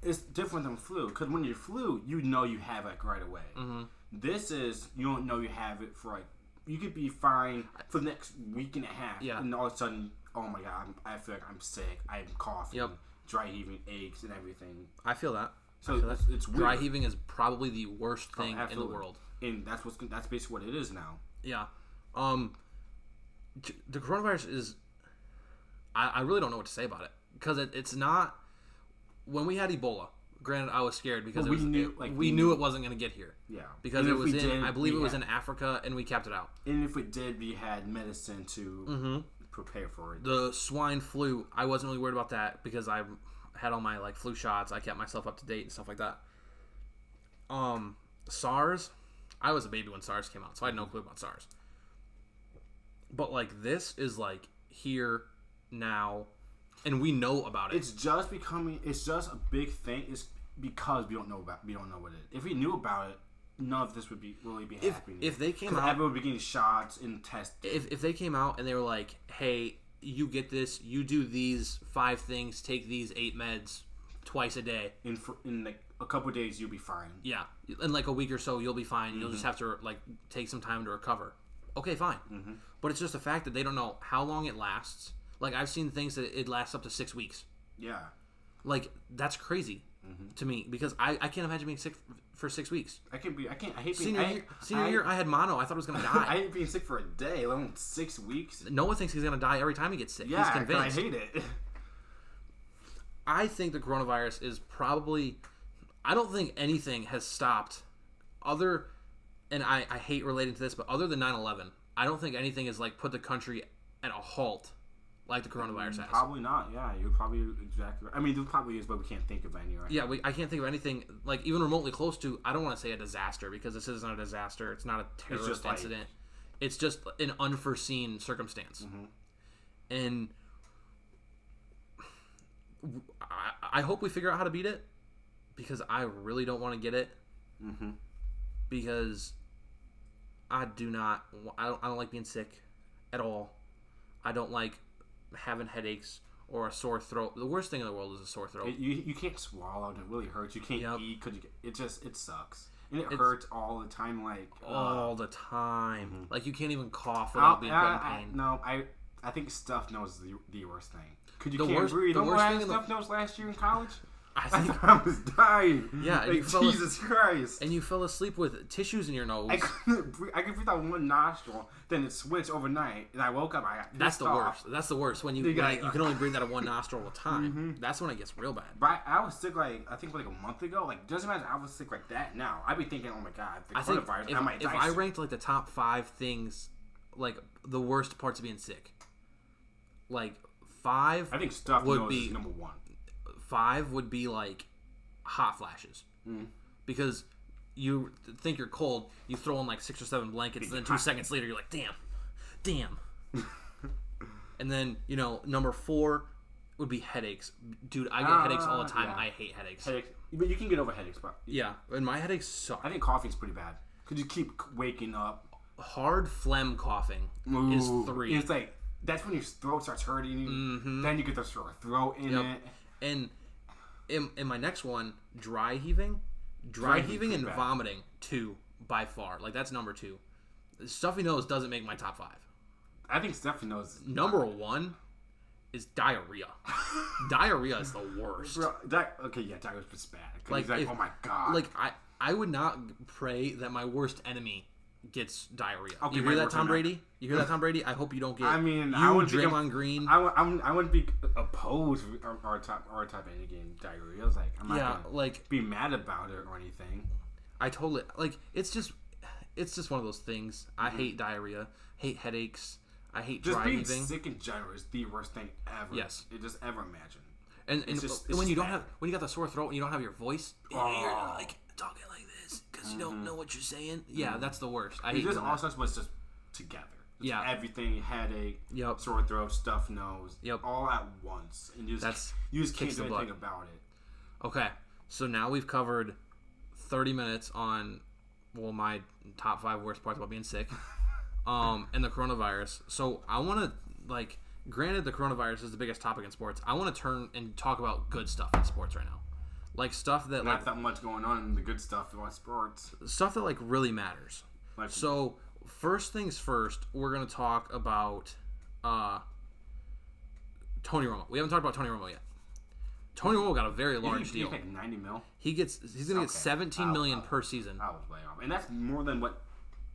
[SPEAKER 2] it's different than flu, because when you're flu, you know you have it right away. Mm-hmm. This is, you don't know you have it for, like, you could be fine for the next week and a half, and all of a sudden, oh my god, I feel like I'm sick, I'm coughing, dry heaving, aches, and everything.
[SPEAKER 1] I feel that.
[SPEAKER 2] So it's weird.
[SPEAKER 1] Dry heaving is probably the worst thing in the world,
[SPEAKER 2] and that's basically what it is now.
[SPEAKER 1] Yeah, the coronavirus is. I really don't know what to say about it, because it's not. When we had Ebola, granted, I was scared because we knew it wasn't going to get here. Yeah, because it was I believe it was in Africa, and we kept it out.
[SPEAKER 2] And if we did, we had medicine to prepare for it.
[SPEAKER 1] The swine flu, I wasn't really worried about that because I had all my like flu shots. I kept myself up to date and stuff like that. SARS, I was a baby when SARS came out, so I had no clue about SARS. But like, this is like here now, and we know about it.
[SPEAKER 2] It's just a big thing. It's because we don't know what it is. If we knew about it, none of this would really be happening.
[SPEAKER 1] If they came out,
[SPEAKER 2] everyone would be getting shots and tested.
[SPEAKER 1] If they came out and they were like, "Hey, you get this. You do these 5 things. Take these 8 meds twice a day.
[SPEAKER 2] In like a couple of days, you'll be fine."
[SPEAKER 1] Yeah, in like a week or so, you'll be fine. Mm-hmm. You'll just have to like take some time to recover. Okay, fine. Mm-hmm. But it's just the fact that they don't know how long it lasts. Like, I've seen things that it lasts up to 6 weeks. Yeah. Like, that's crazy to me, because I can't imagine being sick for 6 weeks. I hate being Senior year, I had mono. I thought I was going to die.
[SPEAKER 2] I hate being sick for a day, let alone 6 weeks.
[SPEAKER 1] Noah thinks he's going to die every time he gets sick.
[SPEAKER 2] Yeah,
[SPEAKER 1] he's convinced.
[SPEAKER 2] I hate it.
[SPEAKER 1] I think the coronavirus is probably... I don't think anything has stopped other... And I hate relating to this, but other than 9/11, I don't think anything has like put the country at a halt like the coronavirus has.
[SPEAKER 2] Probably not. Yeah, you're probably exactly right. I mean, there probably is, but we can't think of any right
[SPEAKER 1] now. I can't think of anything like even remotely close to. I don't want to say a disaster, because this isn't a disaster. It's not a terrorist incident. It's just an unforeseen circumstance. Mm-hmm. And I hope we figure out how to beat it, because I really don't want to get it. Mm-hmm. Because I don't like being sick at all. I don't like having headaches or a sore throat. The worst thing in the world is a sore throat.
[SPEAKER 2] You can't swallow, and it really hurts. You can't eat because it sucks. And it hurts all the time, like...
[SPEAKER 1] all the time. Mm-hmm. Like, you can't even cough without being put in pain.
[SPEAKER 2] I think stuffed nose is the worst thing. Because you can't breathe. Remember I had stuffed nose last year in college? I thought I was dying.
[SPEAKER 1] Yeah,
[SPEAKER 2] like, Jesus Christ.
[SPEAKER 1] And you fell asleep with tissues in your nose.
[SPEAKER 2] I could breathe out one nostril, then it switched overnight, and I woke up.
[SPEAKER 1] That's the worst. That's the worst, when you can only breathe out of one nostril at a time. Mm-hmm. That's when it gets real bad.
[SPEAKER 2] But I was sick I think like a month ago. Like, doesn't matter. I was sick like that now. I'd be thinking, oh my god, the coronavirus. I might die.
[SPEAKER 1] If I ranked like the top 5 things, like the worst parts of being sick, like 5,
[SPEAKER 2] I think stuffed nose is number 1.
[SPEAKER 1] 5 would be like hot flashes, because you think you're cold, you throw in like 6 or 7 blankets, and then 2 seconds later you're like, damn. And then number 4 would be headaches. Dude, I get headaches all the time. Yeah. I hate headaches.
[SPEAKER 2] But you can get over headaches, but
[SPEAKER 1] yeah, and my headaches suck.
[SPEAKER 2] I think coughing's pretty bad because you keep waking up.
[SPEAKER 1] Hard phlegm coughing is 3.
[SPEAKER 2] It's like that's when your throat starts hurting you. Mm-hmm. Then you get the sore throat in it.
[SPEAKER 1] And in my next one, dry heaving and bad. Vomiting 2 by far. Like, that's number 2. Stuffy nose doesn't make my top 5.
[SPEAKER 2] I think stuffy nose.
[SPEAKER 1] Number 1 is diarrhea. Diarrhea is the worst.
[SPEAKER 2] Bro, diarrhea is bad. Like, oh my god.
[SPEAKER 1] Like, I would not pray that my worst enemy gets diarrhea. Okay, you hear that, Tom Brady? You hear that, Tom Brady? I hope you don't get.
[SPEAKER 2] I mean,
[SPEAKER 1] I would Draymond Green.
[SPEAKER 2] I wouldn't be opposed to our type of getting diarrhea. I was like, I'm not gonna be mad about it or anything.
[SPEAKER 1] I totally it's just one of those things. I hate diarrhea. Hate headaches. I hate dry heaving.
[SPEAKER 2] Just being sick in general is the worst thing ever. Yes, you just ever imagine.
[SPEAKER 1] And when you don't have when you got the sore throat and you don't have your voice, you're like talking like this because you don't know what you're saying. Yeah, that's the worst. I hate
[SPEAKER 2] just all sorts was just together. Just everything, headache, sore throat, stuffed nose, all at once, and you just can't do anything about it.
[SPEAKER 1] Okay, so now we've covered 30 minutes on my top 5 worst parts about being sick, and the coronavirus. So I want to granted the coronavirus is the biggest topic in sports. I want to turn and talk about good stuff in sports right now, like stuff that
[SPEAKER 2] not that much going on in the good stuff about sports.
[SPEAKER 1] Stuff that really matters. So first things first, we're gonna talk about Tony Romo. We haven't talked about Tony Romo yet. Tony Romo got a very large deal.
[SPEAKER 2] He's $90 million.
[SPEAKER 1] He's gonna get $17 million per season.
[SPEAKER 2] I was way off, and that's more than what.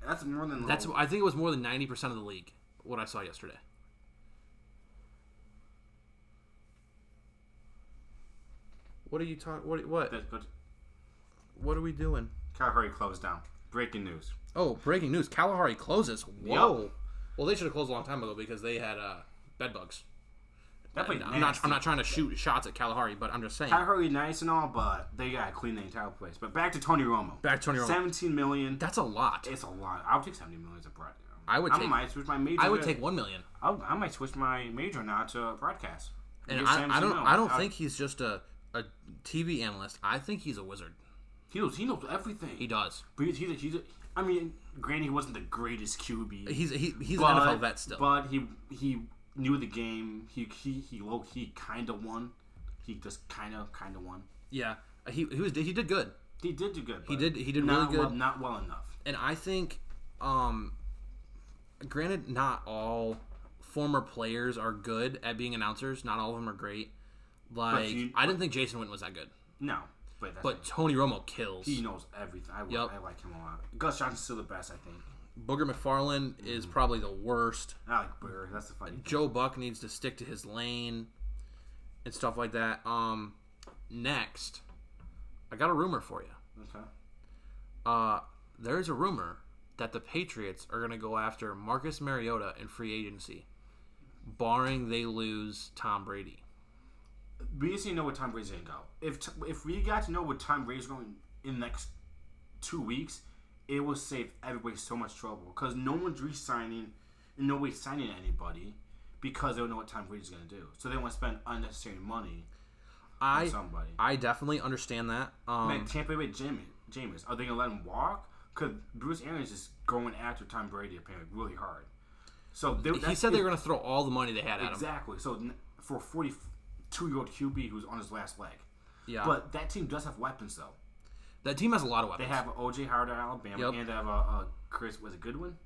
[SPEAKER 2] That's more than.
[SPEAKER 1] I think it was more than 90% of the league. What I saw yesterday. What are you talking? What? What are we doing?
[SPEAKER 2] Kalahari closed down. Breaking news.
[SPEAKER 1] Oh, breaking news! Kalahari closes. Whoa. Yep. Well, they should have closed a long time ago because they had bed bugs. I'm not trying to shoot shots at Kalahari, but I'm just saying.
[SPEAKER 2] Kalahari nice and all, but they gotta clean the entire place. But back to Tony Romo. $17 million.
[SPEAKER 1] That's a lot.
[SPEAKER 2] It's a lot. I would take $70 million as a broadcast.
[SPEAKER 1] I
[SPEAKER 2] might switch my major.
[SPEAKER 1] I would take $1 million.
[SPEAKER 2] I might switch my major now to broadcast.
[SPEAKER 1] And I don't think he's just a TV analyst. I think he's a wizard.
[SPEAKER 2] He knows everything.
[SPEAKER 1] He does.
[SPEAKER 2] But I mean, granted, he wasn't the greatest QB.
[SPEAKER 1] He's an NFL vet still.
[SPEAKER 2] But he knew the game. He kind of won. He just kind of won.
[SPEAKER 1] Yeah, he did good.
[SPEAKER 2] He did do good.
[SPEAKER 1] He did really good.
[SPEAKER 2] Not well enough.
[SPEAKER 1] And I think, granted, not all former players are good at being announcers. Not all of them are great. I didn't think Jason Witten was that good.
[SPEAKER 2] No.
[SPEAKER 1] But Tony Romo kills.
[SPEAKER 2] He knows everything. I like him a lot. Gus Johnson's still the best, I think.
[SPEAKER 1] Booger McFarland is probably the worst.
[SPEAKER 2] I like Booger. That's the funny thing.
[SPEAKER 1] Joe Buck needs to stick to his lane and stuff like that. Next, I got a rumor for you.
[SPEAKER 2] Okay.
[SPEAKER 1] There's a rumor that the Patriots are going to go after Marcus Mariota in free agency, barring they lose Tom Brady.
[SPEAKER 2] We just need to know what Tom Brady's going to go. If we got to know what Tom Brady's going in the next 2 weeks, it will save everybody so much trouble. Because no one's re-signing and nobody's signing anybody because they don't know what Tom Brady's going to do. So they don't want to spend unnecessary money on somebody.
[SPEAKER 1] I definitely understand that.
[SPEAKER 2] Tampa Bay Jameis, are they going to let him walk? Because Bruce Arians is going after Tom Brady apparently really hard. So
[SPEAKER 1] he said they were going to throw all the money they had at him.
[SPEAKER 2] Exactly. So for 42-year-old QB who's on his last leg.
[SPEAKER 1] Yeah.
[SPEAKER 2] But that team does have weapons, though.
[SPEAKER 1] That team has a lot of weapons.
[SPEAKER 2] They have O.J. Howard at Alabama, and they have Chris, was it Godwin?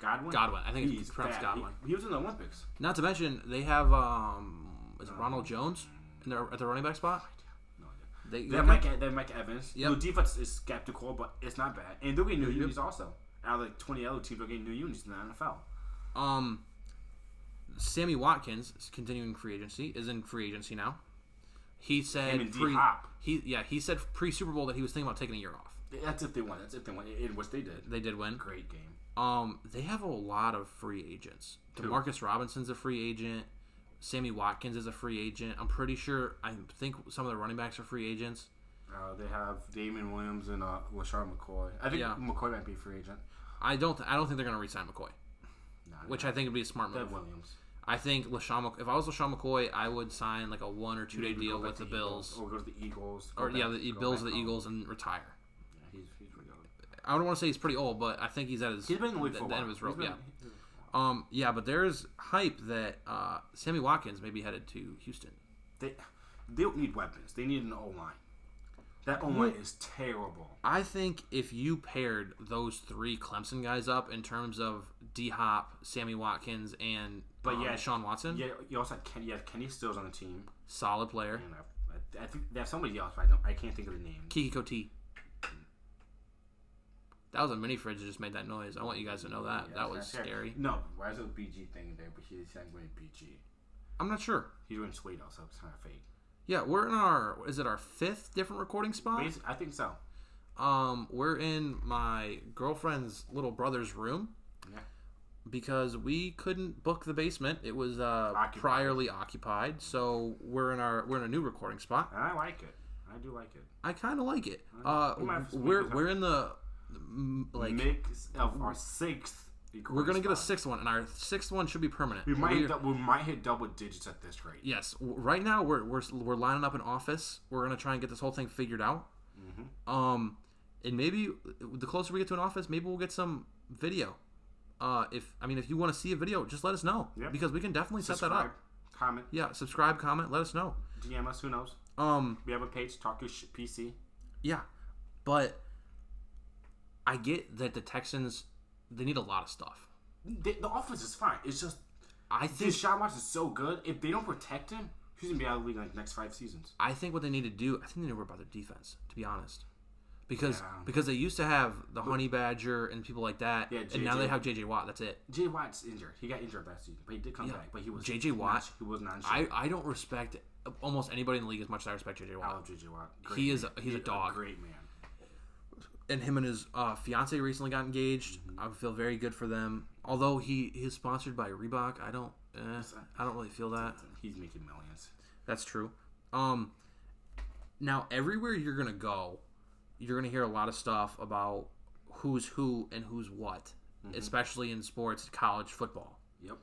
[SPEAKER 1] Godwin. I think it's pronounced Godwin.
[SPEAKER 2] He was in the Olympics.
[SPEAKER 1] Not to mention, they have, is it Ronald Jones at the running back spot?
[SPEAKER 2] No idea. They have Mike Evans.
[SPEAKER 1] Yep.
[SPEAKER 2] The defense is skeptical, but it's not bad. And they'll get new unis also. Out of 20 other teams, they'll get new unis in the NFL.
[SPEAKER 1] Sammy Watkins is continuing free agency, is in free agency now. He said he said pre-Super Bowl that he was thinking about taking a year off.
[SPEAKER 2] That's if they won. Which they did.
[SPEAKER 1] They did win.
[SPEAKER 2] Great game.
[SPEAKER 1] They have a lot of free agents. DeMarcus Robinson's a free agent. Sammy Watkins is a free agent. I think some of the running backs are free agents.
[SPEAKER 2] They have Damon Williams and LaShawn McCoy. I think McCoy might be a free agent.
[SPEAKER 1] I don't think they're going to re-sign McCoy. Which I think would be a smart move.
[SPEAKER 2] Williams.
[SPEAKER 1] I think if I was LaShawn McCoy, I would sign like a 1 or 2 day deal with the Bills.
[SPEAKER 2] Or go to the Eagles.
[SPEAKER 1] The Bills or the Eagles and retire.
[SPEAKER 2] Yeah, he's pretty old.
[SPEAKER 1] I don't want to say he's pretty old, but I think he's at
[SPEAKER 2] he's been in the league for a while.
[SPEAKER 1] End of his rope. Yeah. But there's hype that Sammy Watkins may be headed to Houston.
[SPEAKER 2] They don't need weapons. They need an O-line. That O-line is terrible.
[SPEAKER 1] I think if you paired those 3 Clemson guys up in terms of D-Hop, Sammy Watkins, and Deshaun Watson.
[SPEAKER 2] Yeah, you also have Kenny Stills on the team.
[SPEAKER 1] Solid player.
[SPEAKER 2] And I think they have somebody else, but I can't think of the name.
[SPEAKER 1] Kiki Coty. That was a mini fridge that just made that noise. I want you guys to know that. That was scary.
[SPEAKER 2] No, why is there a BG thing there? But he's saying wearing BG.
[SPEAKER 1] I'm not sure.
[SPEAKER 2] He's wearing suede also. It's kind of fake.
[SPEAKER 1] Yeah, we're in our 5th different recording spot?
[SPEAKER 2] I think so.
[SPEAKER 1] We're in my girlfriend's little brother's room.
[SPEAKER 2] Yeah.
[SPEAKER 1] because we couldn't book the basement. It was priorly occupied, so we're in a new recording spot.
[SPEAKER 2] And I like it. I do like it.
[SPEAKER 1] I kind of like it. We're in the
[SPEAKER 2] mix of our sixth.
[SPEAKER 1] We're gonna get a sixth one, and our sixth one should be permanent.
[SPEAKER 2] We might hit double digits at this rate.
[SPEAKER 1] Yes, right now we're lining up an office. We're gonna try and get this whole thing figured out. Mm-hmm. And maybe the closer we get to an office, maybe we'll get some video. If you want to see a video, just let us know because we can definitely set that up.
[SPEAKER 2] Comment.
[SPEAKER 1] Yeah, subscribe, comment, let us know.
[SPEAKER 2] DM us. Who knows? We have a page, Talk Your PC.
[SPEAKER 1] Yeah, but I get that the Texans. They need a lot of stuff.
[SPEAKER 2] The offense is fine. It's just
[SPEAKER 1] I think
[SPEAKER 2] Deshaun Watson is so good. If they don't protect him, he's gonna be out of the league in the next 5 seasons.
[SPEAKER 1] I think what they need to do. I think they need to worry about their defense. To be honest, because they used to have the Honey Badger and people like that, and now they have J.J. Watt. That's it.
[SPEAKER 2] J.J. Watt's injured. He got injured last season, but he did come back. But he was
[SPEAKER 1] J.J. Watt.
[SPEAKER 2] He was not. Sure.
[SPEAKER 1] I don't respect almost anybody in the league as much as I respect J.J. Watt.
[SPEAKER 2] I love J.J. Watt.
[SPEAKER 1] He's a dog.
[SPEAKER 2] Great man.
[SPEAKER 1] And him and his fiance recently got engaged. I feel very good for them. Although he is sponsored by Reebok, I don't really feel that.
[SPEAKER 2] He's making millions.
[SPEAKER 1] That's true. Now everywhere you're gonna go, you're gonna hear a lot of stuff about who's who and who's what, especially in sports, college football.
[SPEAKER 2] Yep.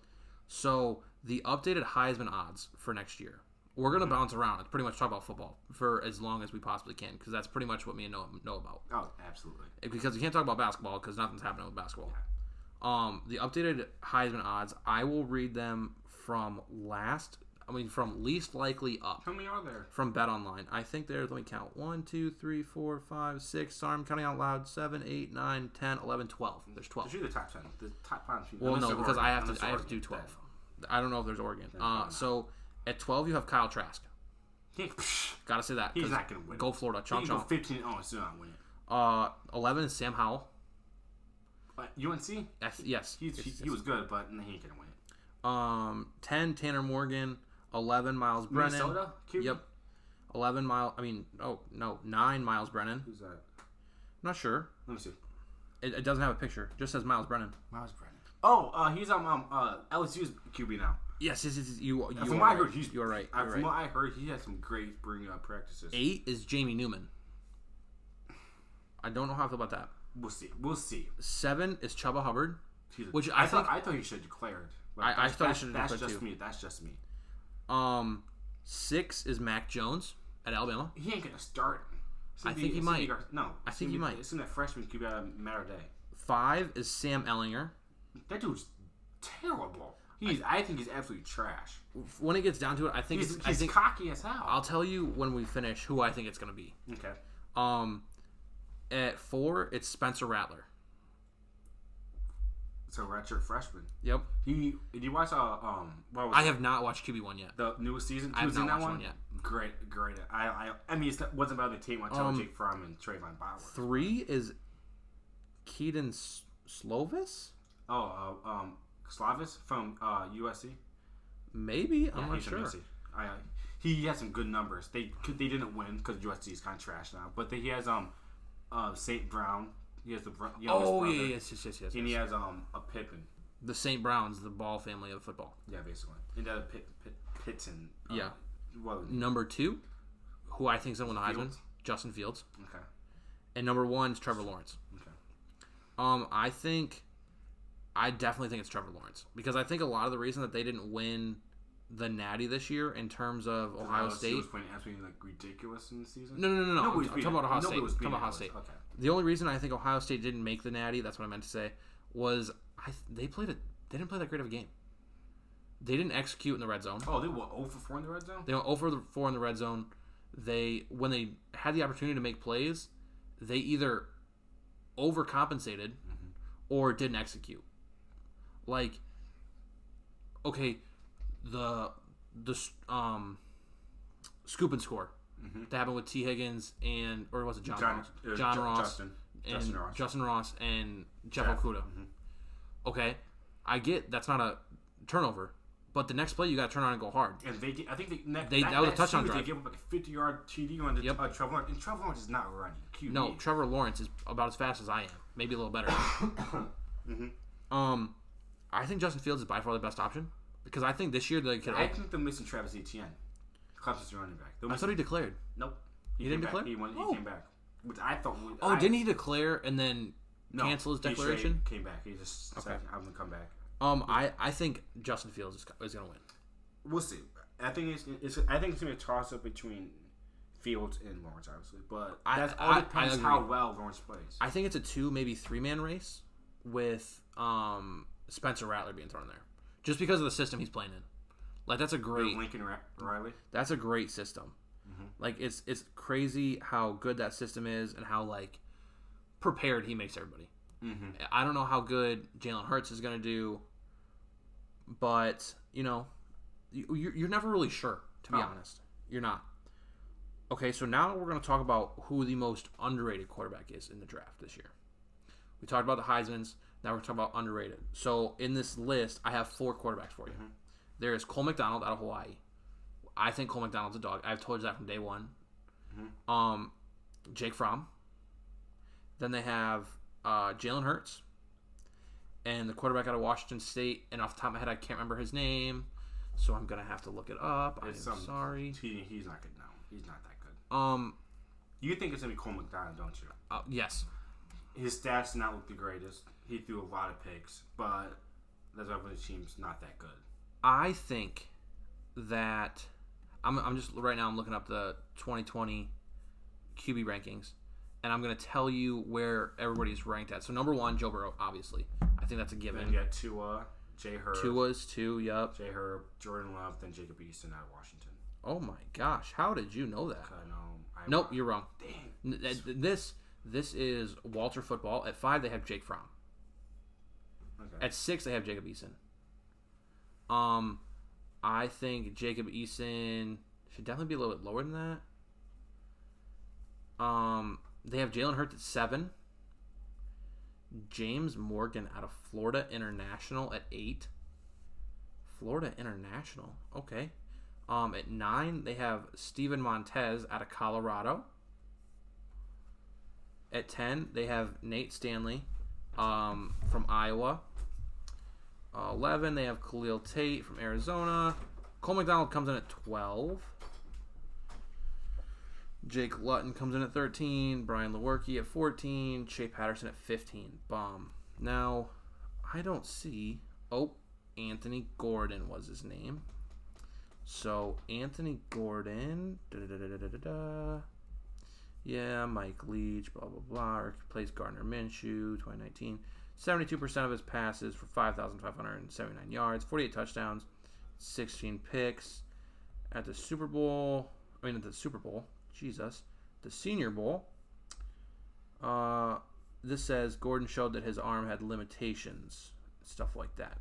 [SPEAKER 1] So the updated Heisman odds for next year. We're going to bounce around and pretty much talk about football for as long as we possibly can because that's pretty much what me and Noah know about.
[SPEAKER 2] Oh, absolutely.
[SPEAKER 1] Because we can't talk about basketball because nothing's happening with basketball. Yeah. The updated Heisman odds, I will read them from least likely up.
[SPEAKER 2] How many are there?
[SPEAKER 1] From BetOnline. I think there's, let me count, 1, 2, 3, 4, 5, 6, sorry, I'm counting out loud, 7, 8, 9, 10, 11, 12. There's 12.
[SPEAKER 2] There's the top 10. The top 5.
[SPEAKER 1] Well, no, because I have to do 12. I don't know if there's Oregon. So... At 12, you have Kyle Trask. Gotta say that.
[SPEAKER 2] He's not going to win.
[SPEAKER 1] Go Florida.
[SPEAKER 2] He can go 15-0 and still not win it.
[SPEAKER 1] 11 is Sam Howell.
[SPEAKER 2] UNC?
[SPEAKER 1] Yes.
[SPEAKER 2] He was good, but he ain't going to win it.
[SPEAKER 1] 10, Tanner Morgan. 11, Miles Brennan.
[SPEAKER 2] Minnesota? QB?
[SPEAKER 1] Yep. 9, Miles Brennan.
[SPEAKER 2] Who's that? I'm
[SPEAKER 1] not sure.
[SPEAKER 2] Let me see.
[SPEAKER 1] It doesn't have a picture. It just says Miles Brennan.
[SPEAKER 2] Miles Brennan. Oh, he's on LSU's QB now.
[SPEAKER 1] Yes. You
[SPEAKER 2] from what I heard,
[SPEAKER 1] you're right.
[SPEAKER 2] From what I heard, he had some great spring practices.
[SPEAKER 1] 8 is Jamie Newman. I don't know how I feel about that.
[SPEAKER 2] We'll see.
[SPEAKER 1] 7 is Chuba Hubbard,
[SPEAKER 2] I thought he should have declared.
[SPEAKER 1] I thought he should have declared too.
[SPEAKER 2] That's just me.
[SPEAKER 1] 6 is Mac Jones at Alabama.
[SPEAKER 2] He ain't gonna start.
[SPEAKER 1] I think he might.
[SPEAKER 2] I think he might. It's in that freshman QB a matter of day.
[SPEAKER 1] 5 is Sam Ellinger.
[SPEAKER 2] That dude's terrible. I think he's absolutely trash.
[SPEAKER 1] When it gets down to it, I think
[SPEAKER 2] he's cocky as hell.
[SPEAKER 1] I'll tell you when we finish who I think it's going to be.
[SPEAKER 2] Okay.
[SPEAKER 1] At 4, it's Spencer Rattler.
[SPEAKER 2] It's a redshirt freshman.
[SPEAKER 1] Yep.
[SPEAKER 2] Did you watch
[SPEAKER 1] I have not watched QB1 yet.
[SPEAKER 2] The newest season.
[SPEAKER 1] I have not watched one yet.
[SPEAKER 2] Great. I mean, it wasn't about the team until Jake Fromm and Trayvon Bauer.
[SPEAKER 1] 3 is Keaton Slovis.
[SPEAKER 2] Slavis from USC.
[SPEAKER 1] Maybe I'm not sure.
[SPEAKER 2] He has some good numbers. They didn't win because USC is kind of trash now. But he has St. Brown. He has the youngest brother.
[SPEAKER 1] Yes.
[SPEAKER 2] And he has a Pippen.
[SPEAKER 1] The St. Browns, the Ball family of football.
[SPEAKER 2] Yeah, basically. And Pitton.
[SPEAKER 1] Yeah. Number 2, who I think is going to win the Heisman, Justin Fields.
[SPEAKER 2] Okay.
[SPEAKER 1] And number 1 is Trevor Lawrence.
[SPEAKER 2] Okay.
[SPEAKER 1] I definitely think it's Trevor Lawrence because I think a lot of the reason that they didn't win the Natty this year in terms of Ohio State
[SPEAKER 2] was playing absolutely ridiculous in the season.
[SPEAKER 1] No. I'm talking about Ohio State. Okay. The only reason I think Ohio State didn't make the Natty, that's what I meant to say, was they didn't play that great of a game. They didn't execute in the red zone.
[SPEAKER 2] Oh, they were 0 for 4 in the red zone?
[SPEAKER 1] They went 0 for 4 in the red zone. When they had the opportunity to make plays, they either overcompensated or didn't execute. Like, okay, the scoop and score that happened with T. Higgins or was it John Ross and Justin Ross and Jeff Okudah. Okay, I get that's not a turnover, but the next play you got to turn around and go hard.
[SPEAKER 2] And
[SPEAKER 1] that was a touchdown drive.
[SPEAKER 2] They gave up like a 50-yard TD on Trevor Lawrence, and Trevor Lawrence is not running. QB.
[SPEAKER 1] No, Trevor Lawrence is about as fast as I am, maybe a little better. I think Justin Fields is by far the best option because I think this year they could.
[SPEAKER 2] I think they're missing Travis Etienne, Clemson's running back.
[SPEAKER 1] I thought he declared.
[SPEAKER 2] Nope.
[SPEAKER 1] He didn't declare.
[SPEAKER 2] He came back, which I thought.
[SPEAKER 1] Didn't he declare and then cancel his declaration?
[SPEAKER 2] He came back. He just said, "I'm gonna come back."
[SPEAKER 1] I think Justin Fields is gonna win.
[SPEAKER 2] We'll see. I think it's gonna be a toss up between Fields and Lawrence, obviously, but that all depends how well Lawrence plays.
[SPEAKER 1] I think it's a 2, maybe 3-man race with Spencer Rattler being thrown there, just because of the system he's playing in. Like that's a great
[SPEAKER 2] Lincoln Riley.
[SPEAKER 1] That's a great system. Mm-hmm. Like it's crazy how good that system is and how like prepared he makes everybody. Mm-hmm. I don't know how good Jalen Hurts is going to do, but you're never really sure, to be honest. You're not. Okay, so now we're going to talk about who the most underrated quarterback is in the draft this year. We talked about the Heismans. Now we're talking about underrated. So in this list, I have 4 quarterbacks for you. Mm-hmm. There is Cole McDonald out of Hawaii. I think Cole McDonald's a dog. I've told you that from day one. Mm-hmm. Jake Fromm. Then they have Jalen Hurts. And the quarterback out of Washington State. And off the top of my head, I can't remember his name. So I'm going to have to look it up. I'm sorry.
[SPEAKER 2] He's not good now. He's not that good. You think it's going to be Cole McDonald, don't you?
[SPEAKER 1] Yes. His
[SPEAKER 2] stats do not look the greatest. He threw a lot of picks. But that's why the team's not that good.
[SPEAKER 1] I think that I'm just right now I'm looking up the 2020 QB rankings, and I'm going to tell you where everybody's ranked at. So number 1, Joe Burrow, obviously. I think that's a given.
[SPEAKER 2] Then you got Tua, Jay Herb.
[SPEAKER 1] Tua's 2, yep.
[SPEAKER 2] Jay Herb, Jordan Love, then Jacob Eason out of Washington.
[SPEAKER 1] Oh my gosh, how did you know that?
[SPEAKER 2] I know.
[SPEAKER 1] Nope, you're wrong.
[SPEAKER 2] Dang.
[SPEAKER 1] This is Walter Football. At 5, they have Jake Fromm. Okay. At 6, they have Jacob Eason. I think Jacob Eason should definitely be a little bit lower than that. They have Jalen Hurts at 7. James Morgan out of Florida International at 8. Florida International, okay. At 9, they have Steven Montez out of Colorado. At 10, they have Nate Stanley from Iowa. 11, they have Khalil Tate from Arizona. Cole McDonald comes in at 12. Jake Luton comes in at 13. Brian Lewerke at 14. Shea Patterson at 15. Bomb. Now, I don't see... Oh, Anthony Gordon was his name. So, Anthony Gordon... Yeah, Mike Leach, blah, blah, blah. Replaced Gardner Minshew, 2019. 72% of his passes for 5,579 yards, 48 touchdowns, 16 picks. At the Super Bowl, Jesus, the Senior Bowl, this says Gordon showed that his arm had limitations, stuff like that.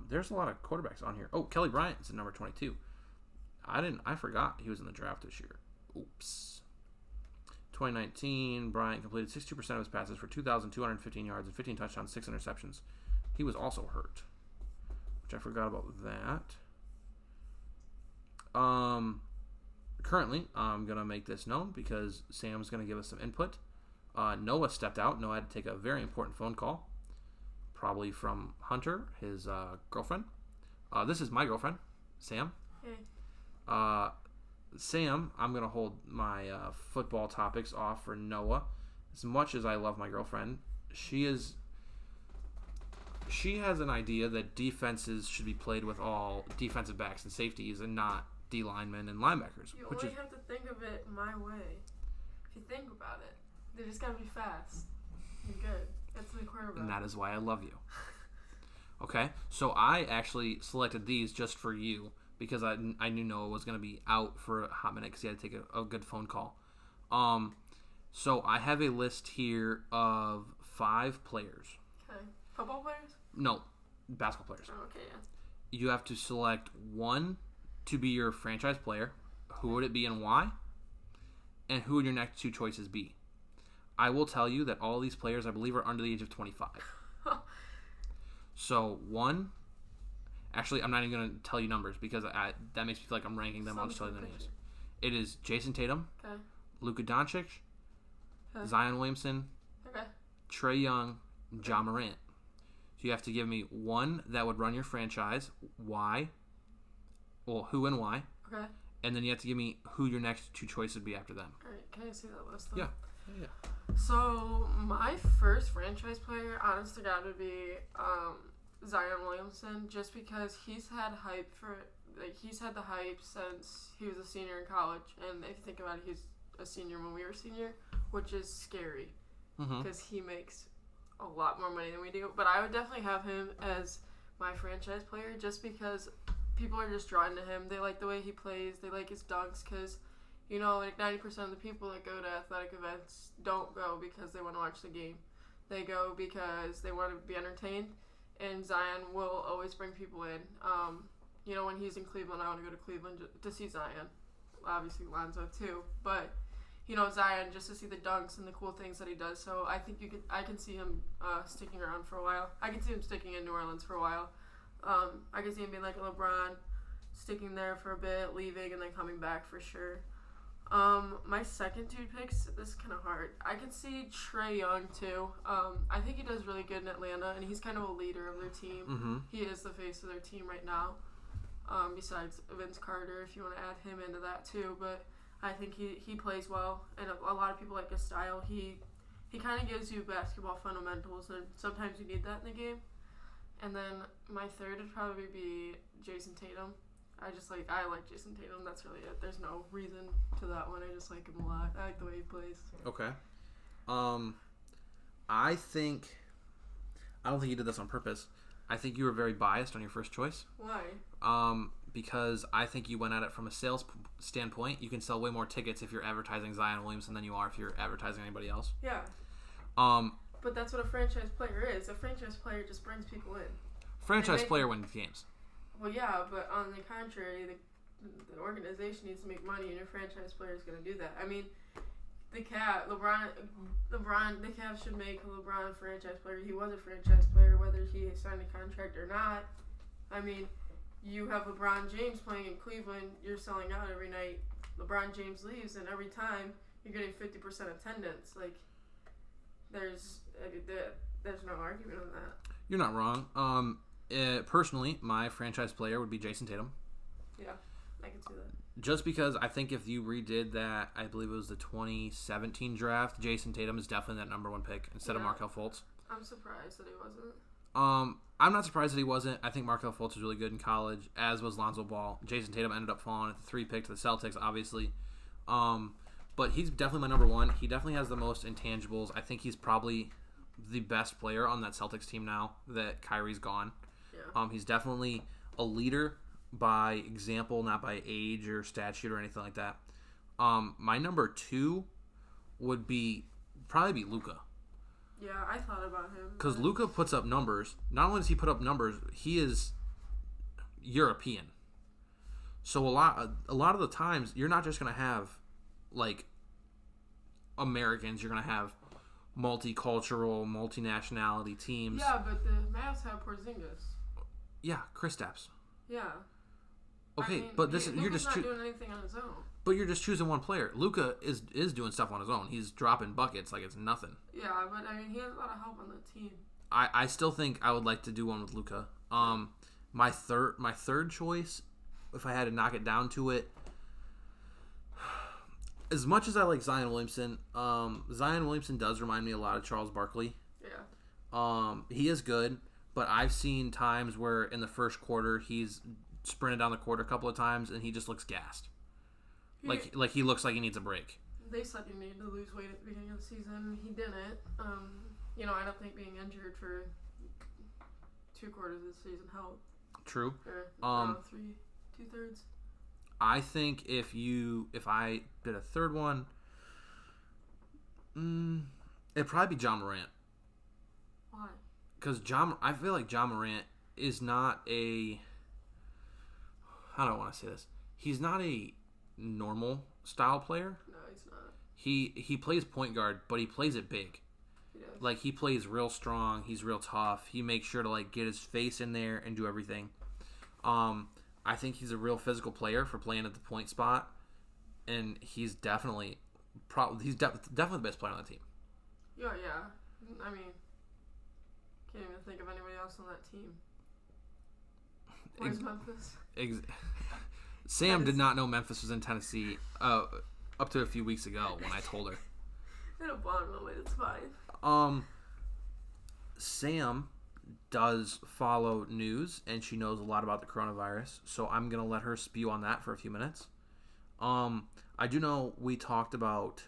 [SPEAKER 1] There's a lot of quarterbacks on here. Oh, Kelly Bryant's at number 22. I forgot he was in the draft this year. Oops. 2019, Bryant completed 62% of his passes for 2,215 yards and 15 touchdowns, 6 interceptions. He was also hurt, which I forgot about that. Currently, I'm going to make this known because Sam's going to give us some input. Noah stepped out. Noah had to take a very important phone call, probably from Hunter, his girlfriend. This is my girlfriend, Sam.
[SPEAKER 3] Hey.
[SPEAKER 1] Sam, I'm going to hold my football topics off for Noah. As much as I love my girlfriend, she has an idea that defenses should be played with all defensive backs and safeties and not D linemen and linebackers.
[SPEAKER 3] You only have to think of it my way. If you think about it, they just got to be fast and good. That's the quarterback.
[SPEAKER 1] And that is why I love you. Okay, so I actually selected these just for you. Because I knew Noah was going to be out for a hot minute because he had to take a good phone call. So I have a list here of 5 players.
[SPEAKER 3] Okay. Football players?
[SPEAKER 1] No, basketball players.
[SPEAKER 3] Oh, okay, yeah.
[SPEAKER 1] You have to select 1 to be your franchise player. Who would it be and why? And who would your next 2 choices be? I will tell you that all these players, I believe, are under the age of 25. So 1... Actually, I'm not even going to tell you numbers because that makes me feel like I'm ranking them. I'll just tell you the names. It is Jason Tatum,
[SPEAKER 3] okay.
[SPEAKER 1] Luka Doncic, Zion Williamson,
[SPEAKER 3] okay.
[SPEAKER 1] Trae Young, Ja Morant. So you have to give me one that would run your franchise, why, well, who and why.
[SPEAKER 3] Okay.
[SPEAKER 1] And then you have to give me who your next two choices would be after them.
[SPEAKER 3] All right. Can I see that list? Though?
[SPEAKER 1] Yeah.
[SPEAKER 3] So my first franchise player, honest to God, would be Zion Williamson, just because he's had the hype since he was a senior in college, and if you think about it, he's a senior when we were senior, which is scary because he makes a lot more money than we do. But I would definitely have him as my franchise player, just because people are just drawn to him. They like the way he plays. They like his dunks because, you know, like 90% of the people that go to athletic events don't go because they want to watch the game. They go because they want to be entertained, and Zion will always bring people in. You know, when he's in Cleveland, I want to go to Cleveland to see Zion. Obviously, Lonzo too, but you know, Zion, just to see the dunks and the cool things that he does. So I think I can see him sticking around for a while. I can see him sticking in New Orleans for a while. I can see him being like a LeBron, sticking there for a bit, leaving, and then coming back for sure. My second two picks, this is kind of hard. I can see Trae Young too. I think he does really good in Atlanta, and he's kind of a leader of their team. He is the face of their team right now. Besides Vince Carter, if you want to add him into that too, but I think he plays well, and a lot of people like his style. He kind of gives you basketball fundamentals, and sometimes you need that in the game. And then my third would probably be Jason Tatum. I like Jason Tatum. That's really it. There's no reason to that one. I just like him a lot. I like the way he plays.
[SPEAKER 1] Okay. I don't think you did this on purpose. I think you were very biased on your first choice.
[SPEAKER 3] Why?
[SPEAKER 1] Because I think you went at it from a sales standpoint. You can sell way more tickets if you're advertising Zion Williamson than you are if you're advertising anybody else.
[SPEAKER 3] Yeah. But that's what a franchise player is. A franchise player just brings people in.
[SPEAKER 1] Franchise player wins games.
[SPEAKER 3] Well, yeah, but on the contrary, the organization needs to make money, and your franchise player is going to do that. I mean, the Cavs should make LeBron a franchise player. He was a franchise player, whether he signed a contract or not. I mean, you have LeBron James playing in Cleveland. You're selling out every night. LeBron James leaves, and every time you're getting 50% attendance. Like, there's no argument on that.
[SPEAKER 1] You're not wrong. Personally, my franchise player would be Jason Tatum.
[SPEAKER 3] Yeah, I can see that.
[SPEAKER 1] Just because I think if you redid that, I believe it was the 2017 draft, Jason Tatum is definitely that number one pick instead of Markelle Fultz.
[SPEAKER 3] I'm surprised that he wasn't.
[SPEAKER 1] I'm not surprised that he wasn't. I think Markelle Fultz was really good in college, as was Lonzo Ball. Jason Tatum ended up falling at the 3 pick to the Celtics, obviously. But he's definitely my number one. He definitely has the most intangibles. I think he's probably the best player on that Celtics team now that Kyrie's gone. Yeah. He's definitely a leader by example, not by age or statute or anything like that. My number two would probably be Luka.
[SPEAKER 3] Yeah, I thought about him.
[SPEAKER 1] Because Luka puts up numbers. Not only does he put up numbers, he is European. So a lot of the times, you're not just going to have, like, Americans. You're going to have multicultural, multinationality teams.
[SPEAKER 3] Yeah, but the Mavs have Porzingis.
[SPEAKER 1] Yeah, Kristaps.
[SPEAKER 3] Yeah.
[SPEAKER 1] Okay,
[SPEAKER 3] I mean,
[SPEAKER 1] but
[SPEAKER 3] you're not doing anything on his own.
[SPEAKER 1] But you're just choosing one player. Luka is doing stuff on his own. He's dropping buckets like it's nothing.
[SPEAKER 3] Yeah, but I mean, he has a lot of help on the team.
[SPEAKER 1] I still think I would like to do one with Luka. My third choice, if I had to knock it down to it, as much as I like Zion Williamson, Zion Williamson does remind me a lot of Charles Barkley.
[SPEAKER 3] Yeah.
[SPEAKER 1] He is good, but I've seen times where in the first quarter he's sprinted down the court a couple of times and he just looks gassed. Like he looks like he needs a break.
[SPEAKER 3] They said he needed to lose weight at the beginning of the season. He didn't. I don't think being injured for 2 quarters of the season helped.
[SPEAKER 1] True.
[SPEAKER 3] Or 2/3.
[SPEAKER 1] I think if I did a third one, it'd probably be John Morant.
[SPEAKER 3] Why?
[SPEAKER 1] Because I feel like John Morant is not a. How do I want to say this? He's not a normal style player.
[SPEAKER 3] No, he's not.
[SPEAKER 1] He plays point guard, but he plays it big.
[SPEAKER 3] He does.
[SPEAKER 1] Like, he plays real strong. He's real tough. He makes sure to, like, get his face in there and do everything. I think he's a real physical player for playing at the point spot, and he's definitely the best player on the team.
[SPEAKER 3] Yeah. I mean, Can't even think of anybody else on that team. Where's Memphis?
[SPEAKER 1] Sam did not know Memphis was in Tennessee up to a few weeks ago when I told her.
[SPEAKER 3] In a blonde moment, it's fine.
[SPEAKER 1] Sam does follow news, and she knows a lot about the coronavirus, so I'm going to let her spew on that for a few minutes. I do know we talked about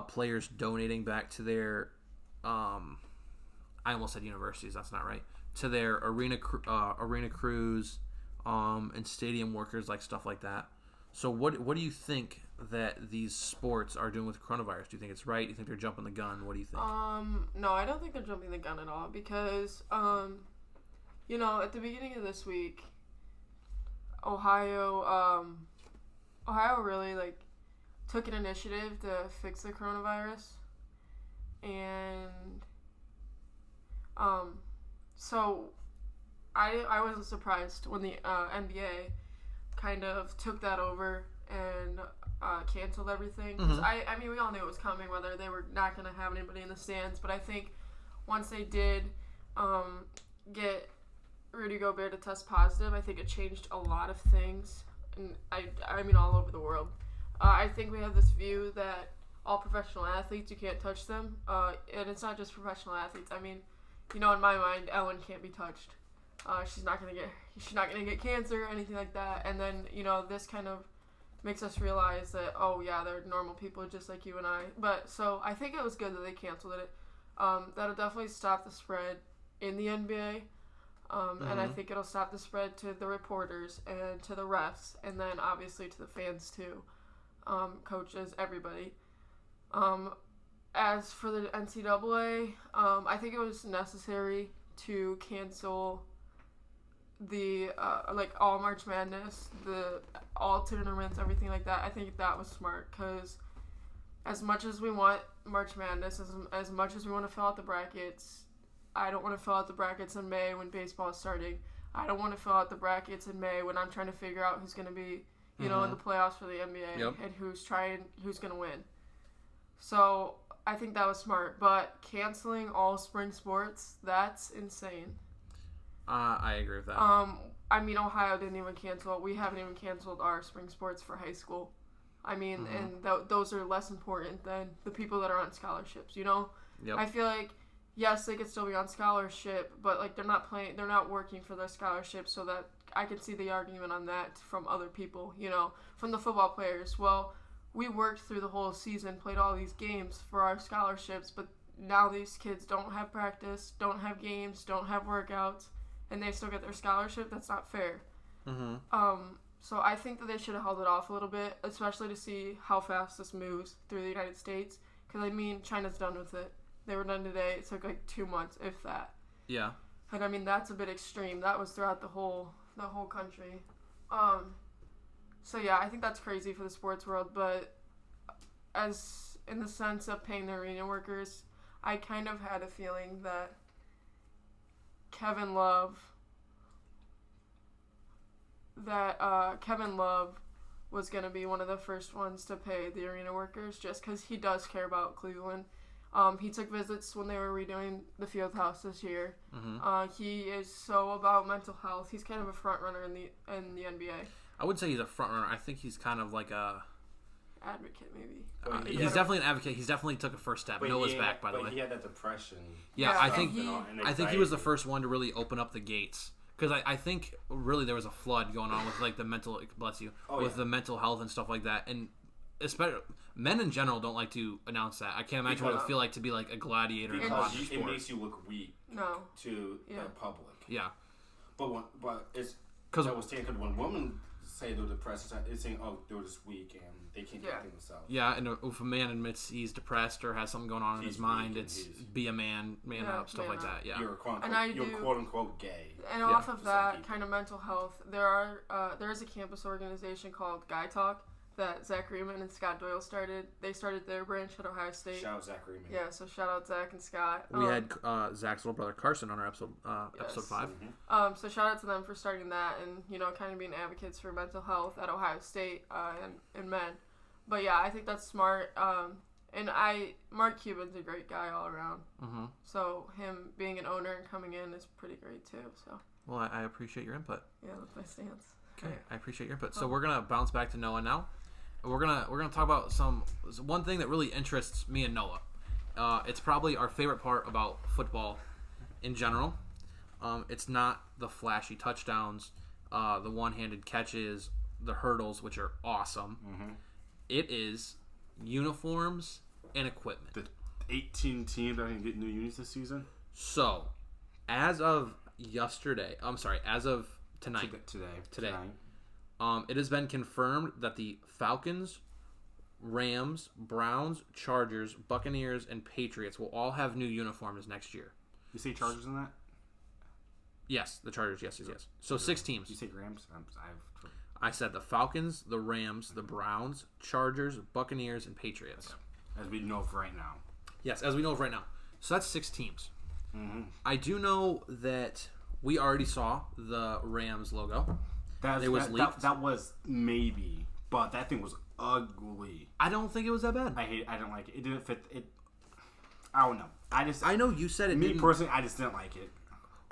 [SPEAKER 1] players donating back to their, I almost said universities, that's not right, to their arena crews and stadium workers, like stuff like that. So what do you think that these sports are doing with coronavirus? Do you think it's right? Do you think they're jumping the gun? What do you think?
[SPEAKER 3] No, I don't think they're jumping the gun at all because, at the beginning of this week, Ohio really, took an initiative to fix the coronavirus. And, so I wasn't surprised when the NBA kind of took that over and canceled everything. 'Cause I mean, we all knew it was coming, whether they were not going to have anybody in the stands. But I think once they did get Rudy Gobert to test positive, I think it changed a lot of things. And I mean, all over the world. I think we have this view that all professional athletes, you can't touch them. And it's not just professional athletes. I mean, in my mind, Ellen can't be touched. She's not gonna get cancer or anything like that. And then this kind of makes us realize that they're normal people just like you and I. But so I think it was good that they canceled it. That'll definitely stop the spread in the NBA. And I think it'll stop the spread to the reporters and to the refs, and then obviously to the fans too, coaches, everybody. As for the NCAA, I think it was necessary to cancel the all March Madness, all tournaments, everything like that. I think that was smart because as much as we want March Madness, as much as we want to fill out the brackets, I don't want to fill out the brackets in May when baseball is starting. I don't want to fill out the brackets in May when I'm trying to figure out who's going to be, in the playoffs for the NBA and who's going to win. So I think that was smart. But canceling all spring sports, that's insane.
[SPEAKER 1] I agree with that.
[SPEAKER 3] I mean, Ohio didn't even cancel. We haven't even canceled our spring sports for high school. I mean, and those are less important than the people that are on scholarships, Yep. I feel like, yes, they could still be on scholarship, but they're not working for their scholarship, so that I could see the argument on that from other people, from the football players. Well, we worked through the whole season, played all these games for our scholarships, but now these kids don't have practice, don't have games, don't have workouts, and they still get their scholarship. That's not fair. So I think that they should have held it off a little bit, especially to see how fast this moves through the United States, because China's done with it. They were done today. It took 2 months, if that.
[SPEAKER 1] Yeah.
[SPEAKER 3] And that's a bit extreme. That was throughout the whole country. So yeah, I think that's crazy for the sports world. But as in the sense of paying the arena workers, I kind of had a feeling that Kevin Love was going to be one of the first ones to pay the arena workers, just because he does care about Cleveland. He took visits when they were redoing the field house this year. He is so about mental health. He's kind of a front runner in the NBA.
[SPEAKER 1] I would say he's a front runner. I think he's kind of like a
[SPEAKER 3] advocate, maybe.
[SPEAKER 1] He's definitely an advocate. He's definitely took a first step. Noah's back, by the way.
[SPEAKER 2] He had that depression.
[SPEAKER 1] Yeah, I think he was the first one to really open up the gates. Because I think really there was a flood going on with the mental the mental health and stuff like that, and especially men in general don't like to announce that. I can't imagine what it would feel like to be like a gladiator in a modern sport.
[SPEAKER 2] It makes you look weak to the public.
[SPEAKER 1] Yeah,
[SPEAKER 2] but it's because I was saying when women say they're depressed, it's saying they're just weak and they can't do anything themselves.
[SPEAKER 1] Yeah, and if a man admits he's depressed or has something going on in his mind, it's be a man up, stuff like that. Yeah,
[SPEAKER 2] you're quote unquote gay.
[SPEAKER 3] And off of that kind of mental health, there is a campus organization called Guy Talk that Zach Riemann and Scott Doyle started. They started their branch at Ohio State.
[SPEAKER 2] Shout out Zach Riemann.
[SPEAKER 3] Yeah, so shout out Zach and Scott.
[SPEAKER 1] We had Zach's little brother Carson on our episode 5.
[SPEAKER 3] So shout out to them for starting that and kind of being advocates for mental health at Ohio State and men. But yeah, I think that's smart. And Mark Cuban's a great guy all around.
[SPEAKER 1] Mm-hmm.
[SPEAKER 3] So him being an owner and coming in is pretty great too. So.
[SPEAKER 1] Well, I appreciate your input.
[SPEAKER 3] Yeah, that's my stance.
[SPEAKER 1] Okay, I appreciate your input. So we're gonna bounce back to Noah now. We're gonna talk about one thing that really interests me and Noah. It's probably our favorite part about football in general. It's not the flashy touchdowns, the one-handed catches, the hurdles, which are awesome.
[SPEAKER 2] Mm-hmm.
[SPEAKER 1] It is uniforms and equipment.
[SPEAKER 2] The 18 teams that are going to get new unis this season?
[SPEAKER 1] So, as of tonight.
[SPEAKER 2] Today.
[SPEAKER 1] It has been confirmed that the Falcons, Rams, Browns, Chargers, Buccaneers, and Patriots will all have new uniforms next year.
[SPEAKER 2] You say Chargers in that?
[SPEAKER 1] Yes, the Chargers, yes. So 6 teams.
[SPEAKER 2] You say Rams?
[SPEAKER 1] I said the Falcons, the Rams, the Browns, Chargers, Buccaneers, and Patriots.
[SPEAKER 2] Okay. As we know of right now.
[SPEAKER 1] Yes, as we know of right now. So that's 6 teams.
[SPEAKER 2] Mm-hmm.
[SPEAKER 1] I do know that we already saw the Rams logo. It was leaked.
[SPEAKER 2] That was maybe, but that thing was ugly.
[SPEAKER 1] I don't think it was that bad.
[SPEAKER 2] I don't like it. It didn't fit. I don't know. I know
[SPEAKER 1] you said it.
[SPEAKER 2] Me personally, I just didn't like it.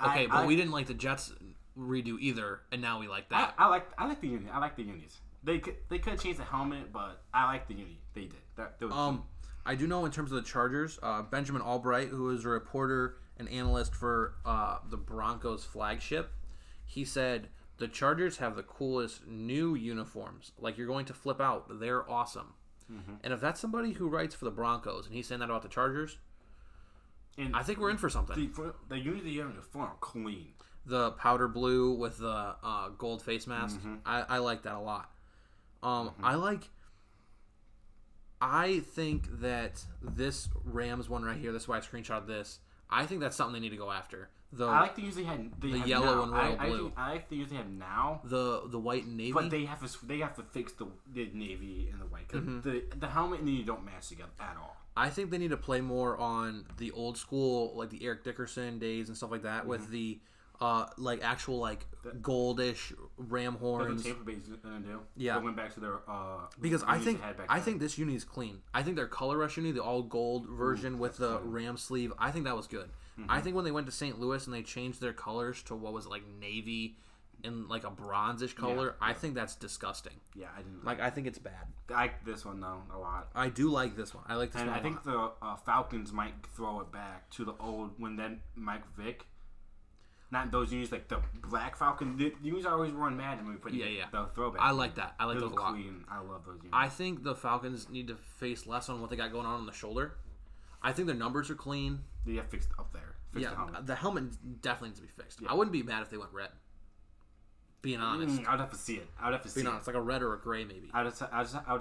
[SPEAKER 1] Okay, but we didn't like the Jets redo either, and now we like that.
[SPEAKER 2] I like the uni. I like the unis. They could have changed the helmet, but I like the uni. They did. That was
[SPEAKER 1] I do know in terms of the Chargers, Benjamin Albright, who is a reporter and analyst for the Broncos flagship, he said the Chargers have the coolest new uniforms. Like, you're going to flip out. They're awesome. Mm-hmm. And if that's somebody who writes for the Broncos and he's saying that about the Chargers, I think we're in for something.
[SPEAKER 2] The unis you have in the front are clean.
[SPEAKER 1] The powder blue with the gold face mask. Mm-hmm. I like that a lot. I think that this Rams one right here, this is why I screenshot this, I think that's something they need to go after.
[SPEAKER 2] I like the use they have
[SPEAKER 1] the yellow
[SPEAKER 2] now.
[SPEAKER 1] and royal blue.
[SPEAKER 2] I like the use they have now.
[SPEAKER 1] The white and navy.
[SPEAKER 2] But they have to fix the navy and the white. Cause the helmet and the navy don't match together at all.
[SPEAKER 1] I think they need to play more on the old school, like the Eric Dickerson days and stuff like that, with the actual goldish ram horns.
[SPEAKER 2] That's what Tampa Bay's gonna do.
[SPEAKER 1] Yeah,
[SPEAKER 2] they went back to their
[SPEAKER 1] because I think this uni is clean. I think their color rush uni, the all gold version with the ram sleeve, I think that was good. Mm-hmm. I think when they went to St. Louis and they changed their colors to what was like navy and like a bronzish color, I think that's disgusting.
[SPEAKER 2] Yeah, I didn't
[SPEAKER 1] I think it's bad.
[SPEAKER 2] I like this one though a lot.
[SPEAKER 1] I do like this one. I like this one.
[SPEAKER 2] And I think the Falcons might throw it back to the old when then Mike Vick. Not those unis like the black Falcon. The unis I always run mad when we put the throwback.
[SPEAKER 1] I like that. I like those a lot.
[SPEAKER 2] Clean. I love those unis.
[SPEAKER 1] I think the Falcons need to face less on what they got going on the shoulder. I think their numbers are clean.
[SPEAKER 2] They have fixed up there.
[SPEAKER 1] The helmet definitely needs to be fixed. Yeah. I wouldn't be mad if they went red. Being honest.
[SPEAKER 2] I would have to see it.
[SPEAKER 1] Being honest, like a red or a gray maybe.
[SPEAKER 2] I would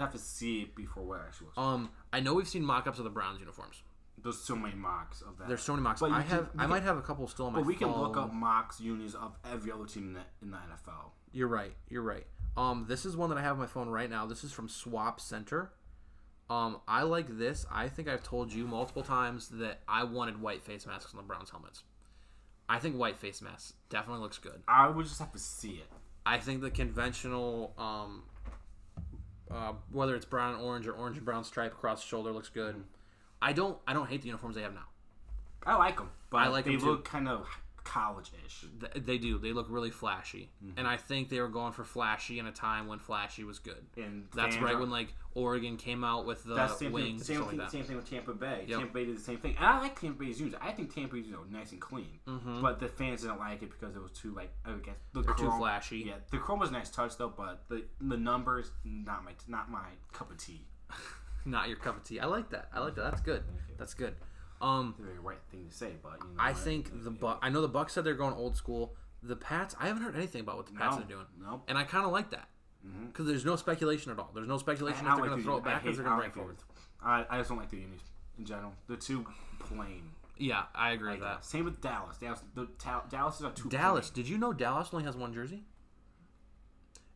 [SPEAKER 2] have to see it before what actually was.
[SPEAKER 1] I know we've seen mock-ups of the Browns uniforms.
[SPEAKER 2] There's so many mocks of that.
[SPEAKER 1] There's so many mocks. I might have a couple still on my phone.
[SPEAKER 2] But we can look up mocks unis of every other team in the NFL.
[SPEAKER 1] You're right. This is one that I have on my phone right now. This is from Swap Center. I like this. I think I've told you multiple times that I wanted white face masks on the Browns helmets. I think white face masks definitely looks good.
[SPEAKER 2] I would just have to see it.
[SPEAKER 1] I think the conventional, whether it's brown and orange or orange and brown stripe across the shoulder looks good. Mm-hmm. I don't hate the uniforms they have now.
[SPEAKER 2] I like them, but they look kind of college-ish.
[SPEAKER 1] They do. They look really flashy, and I think they were going for flashy in a time when flashy was good. And that's right when Oregon came out with the wings.
[SPEAKER 2] Same thing with Tampa Bay. Yep. Tampa Bay did the same thing, and I like Tampa Bay's unis. I think Tampa Bay's nice and clean, but the fans didn't like it because it was too
[SPEAKER 1] too flashy.
[SPEAKER 2] Yeah, the chrome was a nice touch though, but the numbers not my cup of tea.
[SPEAKER 1] Not your cup of tea. I like that. That's good. That's good.
[SPEAKER 2] The very right thing to say, but
[SPEAKER 1] I think I know the Bucs said they're going old school. The Pats, I haven't heard anything about what the Pats are doing.
[SPEAKER 2] Nope.
[SPEAKER 1] And I kind of like that because there's no speculation at all. There's no speculation if they're going to throw it back or they're going to bring it forward.
[SPEAKER 2] I just don't like the unis in general. They're too plain.
[SPEAKER 1] Yeah, I agree with that.
[SPEAKER 2] Same with Dallas. Dallas is too.
[SPEAKER 1] Dallas. Did you know Dallas only has one jersey?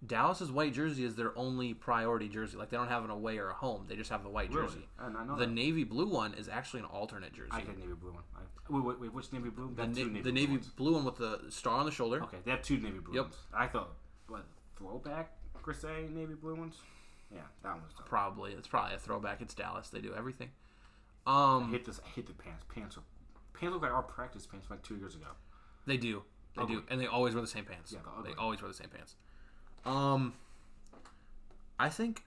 [SPEAKER 1] Dallas's white jersey is their only priority jersey. Like, they don't have an away or a home. They just have the white jersey.
[SPEAKER 2] I know
[SPEAKER 1] the navy blue one is actually an alternate jersey.
[SPEAKER 2] I get navy blue one. Wait, which navy blue?
[SPEAKER 1] The navy blue one with the star on the shoulder.
[SPEAKER 2] Okay, they have two navy blue ones. I thought, throwback, per se, navy blue ones? Yeah, that one's dope.
[SPEAKER 1] Probably. It's probably a throwback. It's Dallas. They do everything.
[SPEAKER 2] I hate the pants. Pants look like our practice pants from like 2 years ago.
[SPEAKER 1] They do. They do. And they always wear the same pants.
[SPEAKER 2] Yeah,
[SPEAKER 1] they always wear the same pants. I think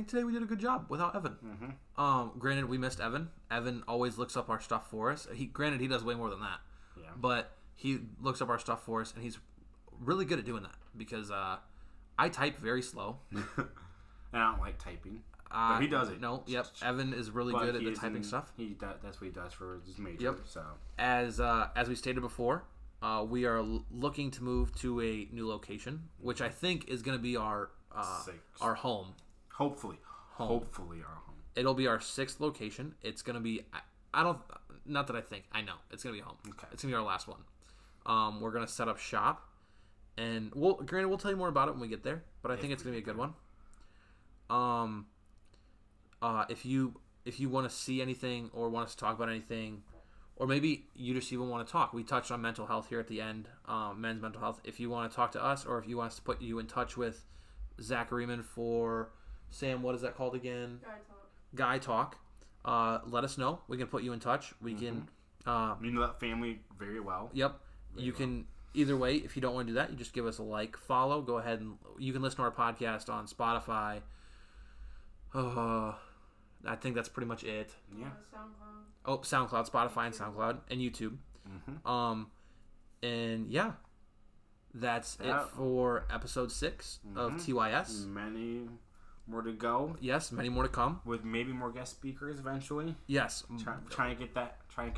[SPEAKER 1] today we did a good job without Evan.
[SPEAKER 2] Mm-hmm.
[SPEAKER 1] Granted, we missed Evan. Evan always looks up our stuff for us. He does way more than that.
[SPEAKER 2] Yeah.
[SPEAKER 1] But he looks up our stuff for us, and he's really good at doing that because I type very slow.
[SPEAKER 2] And I don't like typing. But he does it.
[SPEAKER 1] No, yep. Evan is really good at the typing stuff.
[SPEAKER 2] That's what he does for his major.
[SPEAKER 1] Yep.
[SPEAKER 2] So
[SPEAKER 1] as we stated before, we are looking to move to a new location, which I think is going to be our home.
[SPEAKER 2] Hopefully our home.
[SPEAKER 1] It'll be our 6th location. It's going to be. I know it's going to be home.
[SPEAKER 2] Okay.
[SPEAKER 1] It's going to be our last one. We're going to set up shop, and we'll tell you more about it when we get there. But I think it's going to be a good one. If you want to see anything or want us to talk about anything, or maybe you just even want to talk, we touched on mental health here at the end, men's mental health. If you want to talk to us, or if you want us to put you in touch with Zach Riemann for Sam, what is that called again? Guy Talk. Let us know. We can put you in touch. We can.
[SPEAKER 2] You know that family very well.
[SPEAKER 1] Yep. You can. Either way, if you don't want to do that, you just give us a like, follow. Go ahead and you can listen to our podcast on Spotify. I think that's pretty much it.
[SPEAKER 2] Yeah.
[SPEAKER 3] SoundCloud.
[SPEAKER 1] Spotify and SoundCloud and YouTube.
[SPEAKER 2] Mm-hmm.
[SPEAKER 1] And yeah, that's it for episode 6 of TYS.
[SPEAKER 2] Many more to go.
[SPEAKER 1] Yes, many more to come.
[SPEAKER 2] With maybe more guest speakers eventually.
[SPEAKER 1] Yes.
[SPEAKER 2] Trying to get that.
[SPEAKER 1] I'm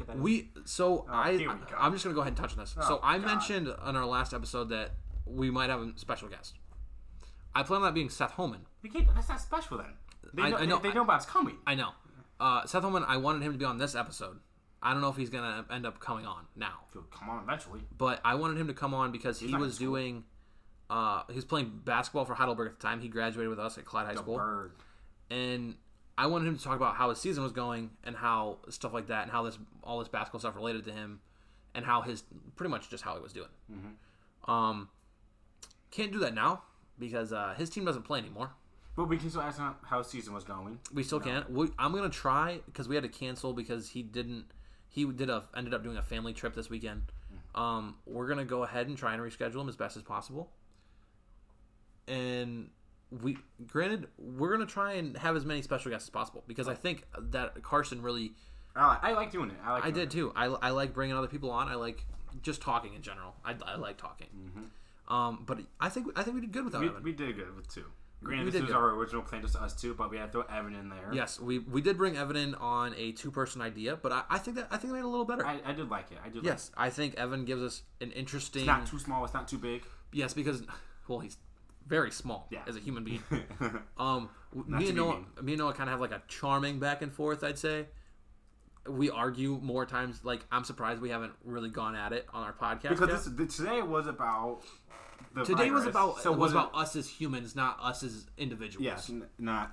[SPEAKER 1] just gonna go ahead and touch on this. I mentioned on our last episode that we might have a special guest. I plan on that being Seth Holman.
[SPEAKER 2] That's not special then. I know. They know about it's coming.
[SPEAKER 1] I know. Seth Holman, I wanted him to be on this episode. I don't know if he's going to end up coming on now.
[SPEAKER 2] He'll come on eventually.
[SPEAKER 1] But I wanted him to come on because he was doing... he was playing basketball for Heidelberg at the time. He graduated with us at Clyde High School.
[SPEAKER 2] Bird.
[SPEAKER 1] And I wanted him to talk about how his season was going and how stuff like that and how all this basketball stuff related to him and how pretty much just how he was doing.
[SPEAKER 2] Mm-hmm.
[SPEAKER 1] Can't do that now because his team doesn't play anymore.
[SPEAKER 2] But we can still ask him how his season was going.
[SPEAKER 1] We still can. I'm gonna try because we had to cancel because he ended up doing a family trip this weekend. We're gonna go ahead and try and reschedule him as best as possible. And we're gonna try and have as many special guests as possible because I think that Carson really.
[SPEAKER 2] I like doing it.
[SPEAKER 1] I did too. I like bringing other people on. I like just talking in general. I like talking.
[SPEAKER 2] Mm-hmm.
[SPEAKER 1] But I think we did good without Evan.
[SPEAKER 2] We did good with 2. Granted, this was our original plan just to us 2, but we had to throw Evan in there.
[SPEAKER 1] Yes, we did bring Evan in on a 2-person idea, but I think it made it a little better.
[SPEAKER 2] I did like it.
[SPEAKER 1] Yes, I think Evan gives us an interesting.
[SPEAKER 2] It's not too small. It's not too big.
[SPEAKER 1] Yes, because he's very small as a human being. Me and Noah kind of have like a charming back and forth. I'd say we argue more times. Like I'm surprised we haven't really gone at it on our podcast
[SPEAKER 2] because today was about.
[SPEAKER 1] Today was about us as humans, not us as individuals.
[SPEAKER 2] Yes,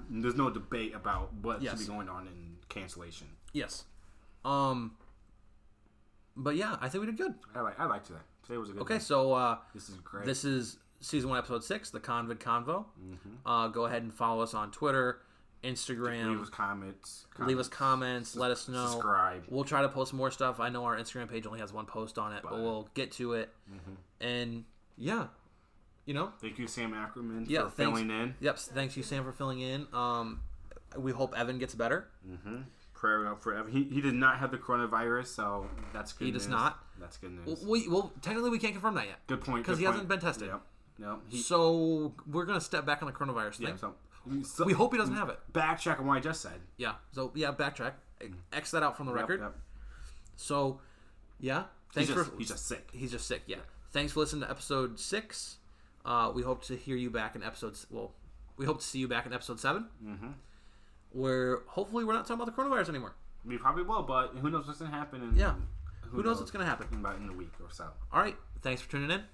[SPEAKER 2] there's no debate about what should be going on in cancellation.
[SPEAKER 1] Yes. But yeah, I think we did good.
[SPEAKER 2] I liked today. Today was a good.
[SPEAKER 1] Okay,
[SPEAKER 2] day.
[SPEAKER 1] so
[SPEAKER 2] this is great.
[SPEAKER 1] This is season 1, episode 6, the Convo.
[SPEAKER 2] Mm-hmm.
[SPEAKER 1] Go ahead and follow us on Twitter, Instagram.
[SPEAKER 2] Leave us comments.
[SPEAKER 1] Let us know.
[SPEAKER 2] Subscribe.
[SPEAKER 1] We'll try to post more stuff. I know our Instagram page only has 1 post on it, but we'll get to it.
[SPEAKER 2] Mm-hmm.
[SPEAKER 1] And yeah.
[SPEAKER 2] Thank you, Sam Ackerman, for filling in.
[SPEAKER 1] Yep, thanks you, Sam, for filling in. We hope Evan gets better.
[SPEAKER 2] Mm-hmm. Prayer up for Evan. He did not have the coronavirus, so that's good news.
[SPEAKER 1] He does not?
[SPEAKER 2] That's good news.
[SPEAKER 1] Well, technically we can't confirm that yet.
[SPEAKER 2] Good point.
[SPEAKER 1] Because he hasn't been tested.
[SPEAKER 2] Yep. No.
[SPEAKER 1] So we're going to step back on the coronavirus thing. So we hope he doesn't have it.
[SPEAKER 2] Backtrack on what I just said.
[SPEAKER 1] Yeah. So, backtrack. X that out from the record. Yep. So, yeah.
[SPEAKER 2] He's just sick.
[SPEAKER 1] He's just sick, yeah. Thanks for listening to episode 6. We hope to hear you back in episodes. Well, we hope to see you back in episode 7, where hopefully we're not talking about the coronavirus anymore.
[SPEAKER 2] We probably will, but who knows what's going to happen?
[SPEAKER 1] Who knows what's going to happen?
[SPEAKER 2] About in a week or so.
[SPEAKER 1] All right. Thanks for tuning in.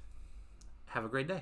[SPEAKER 1] Have a great day.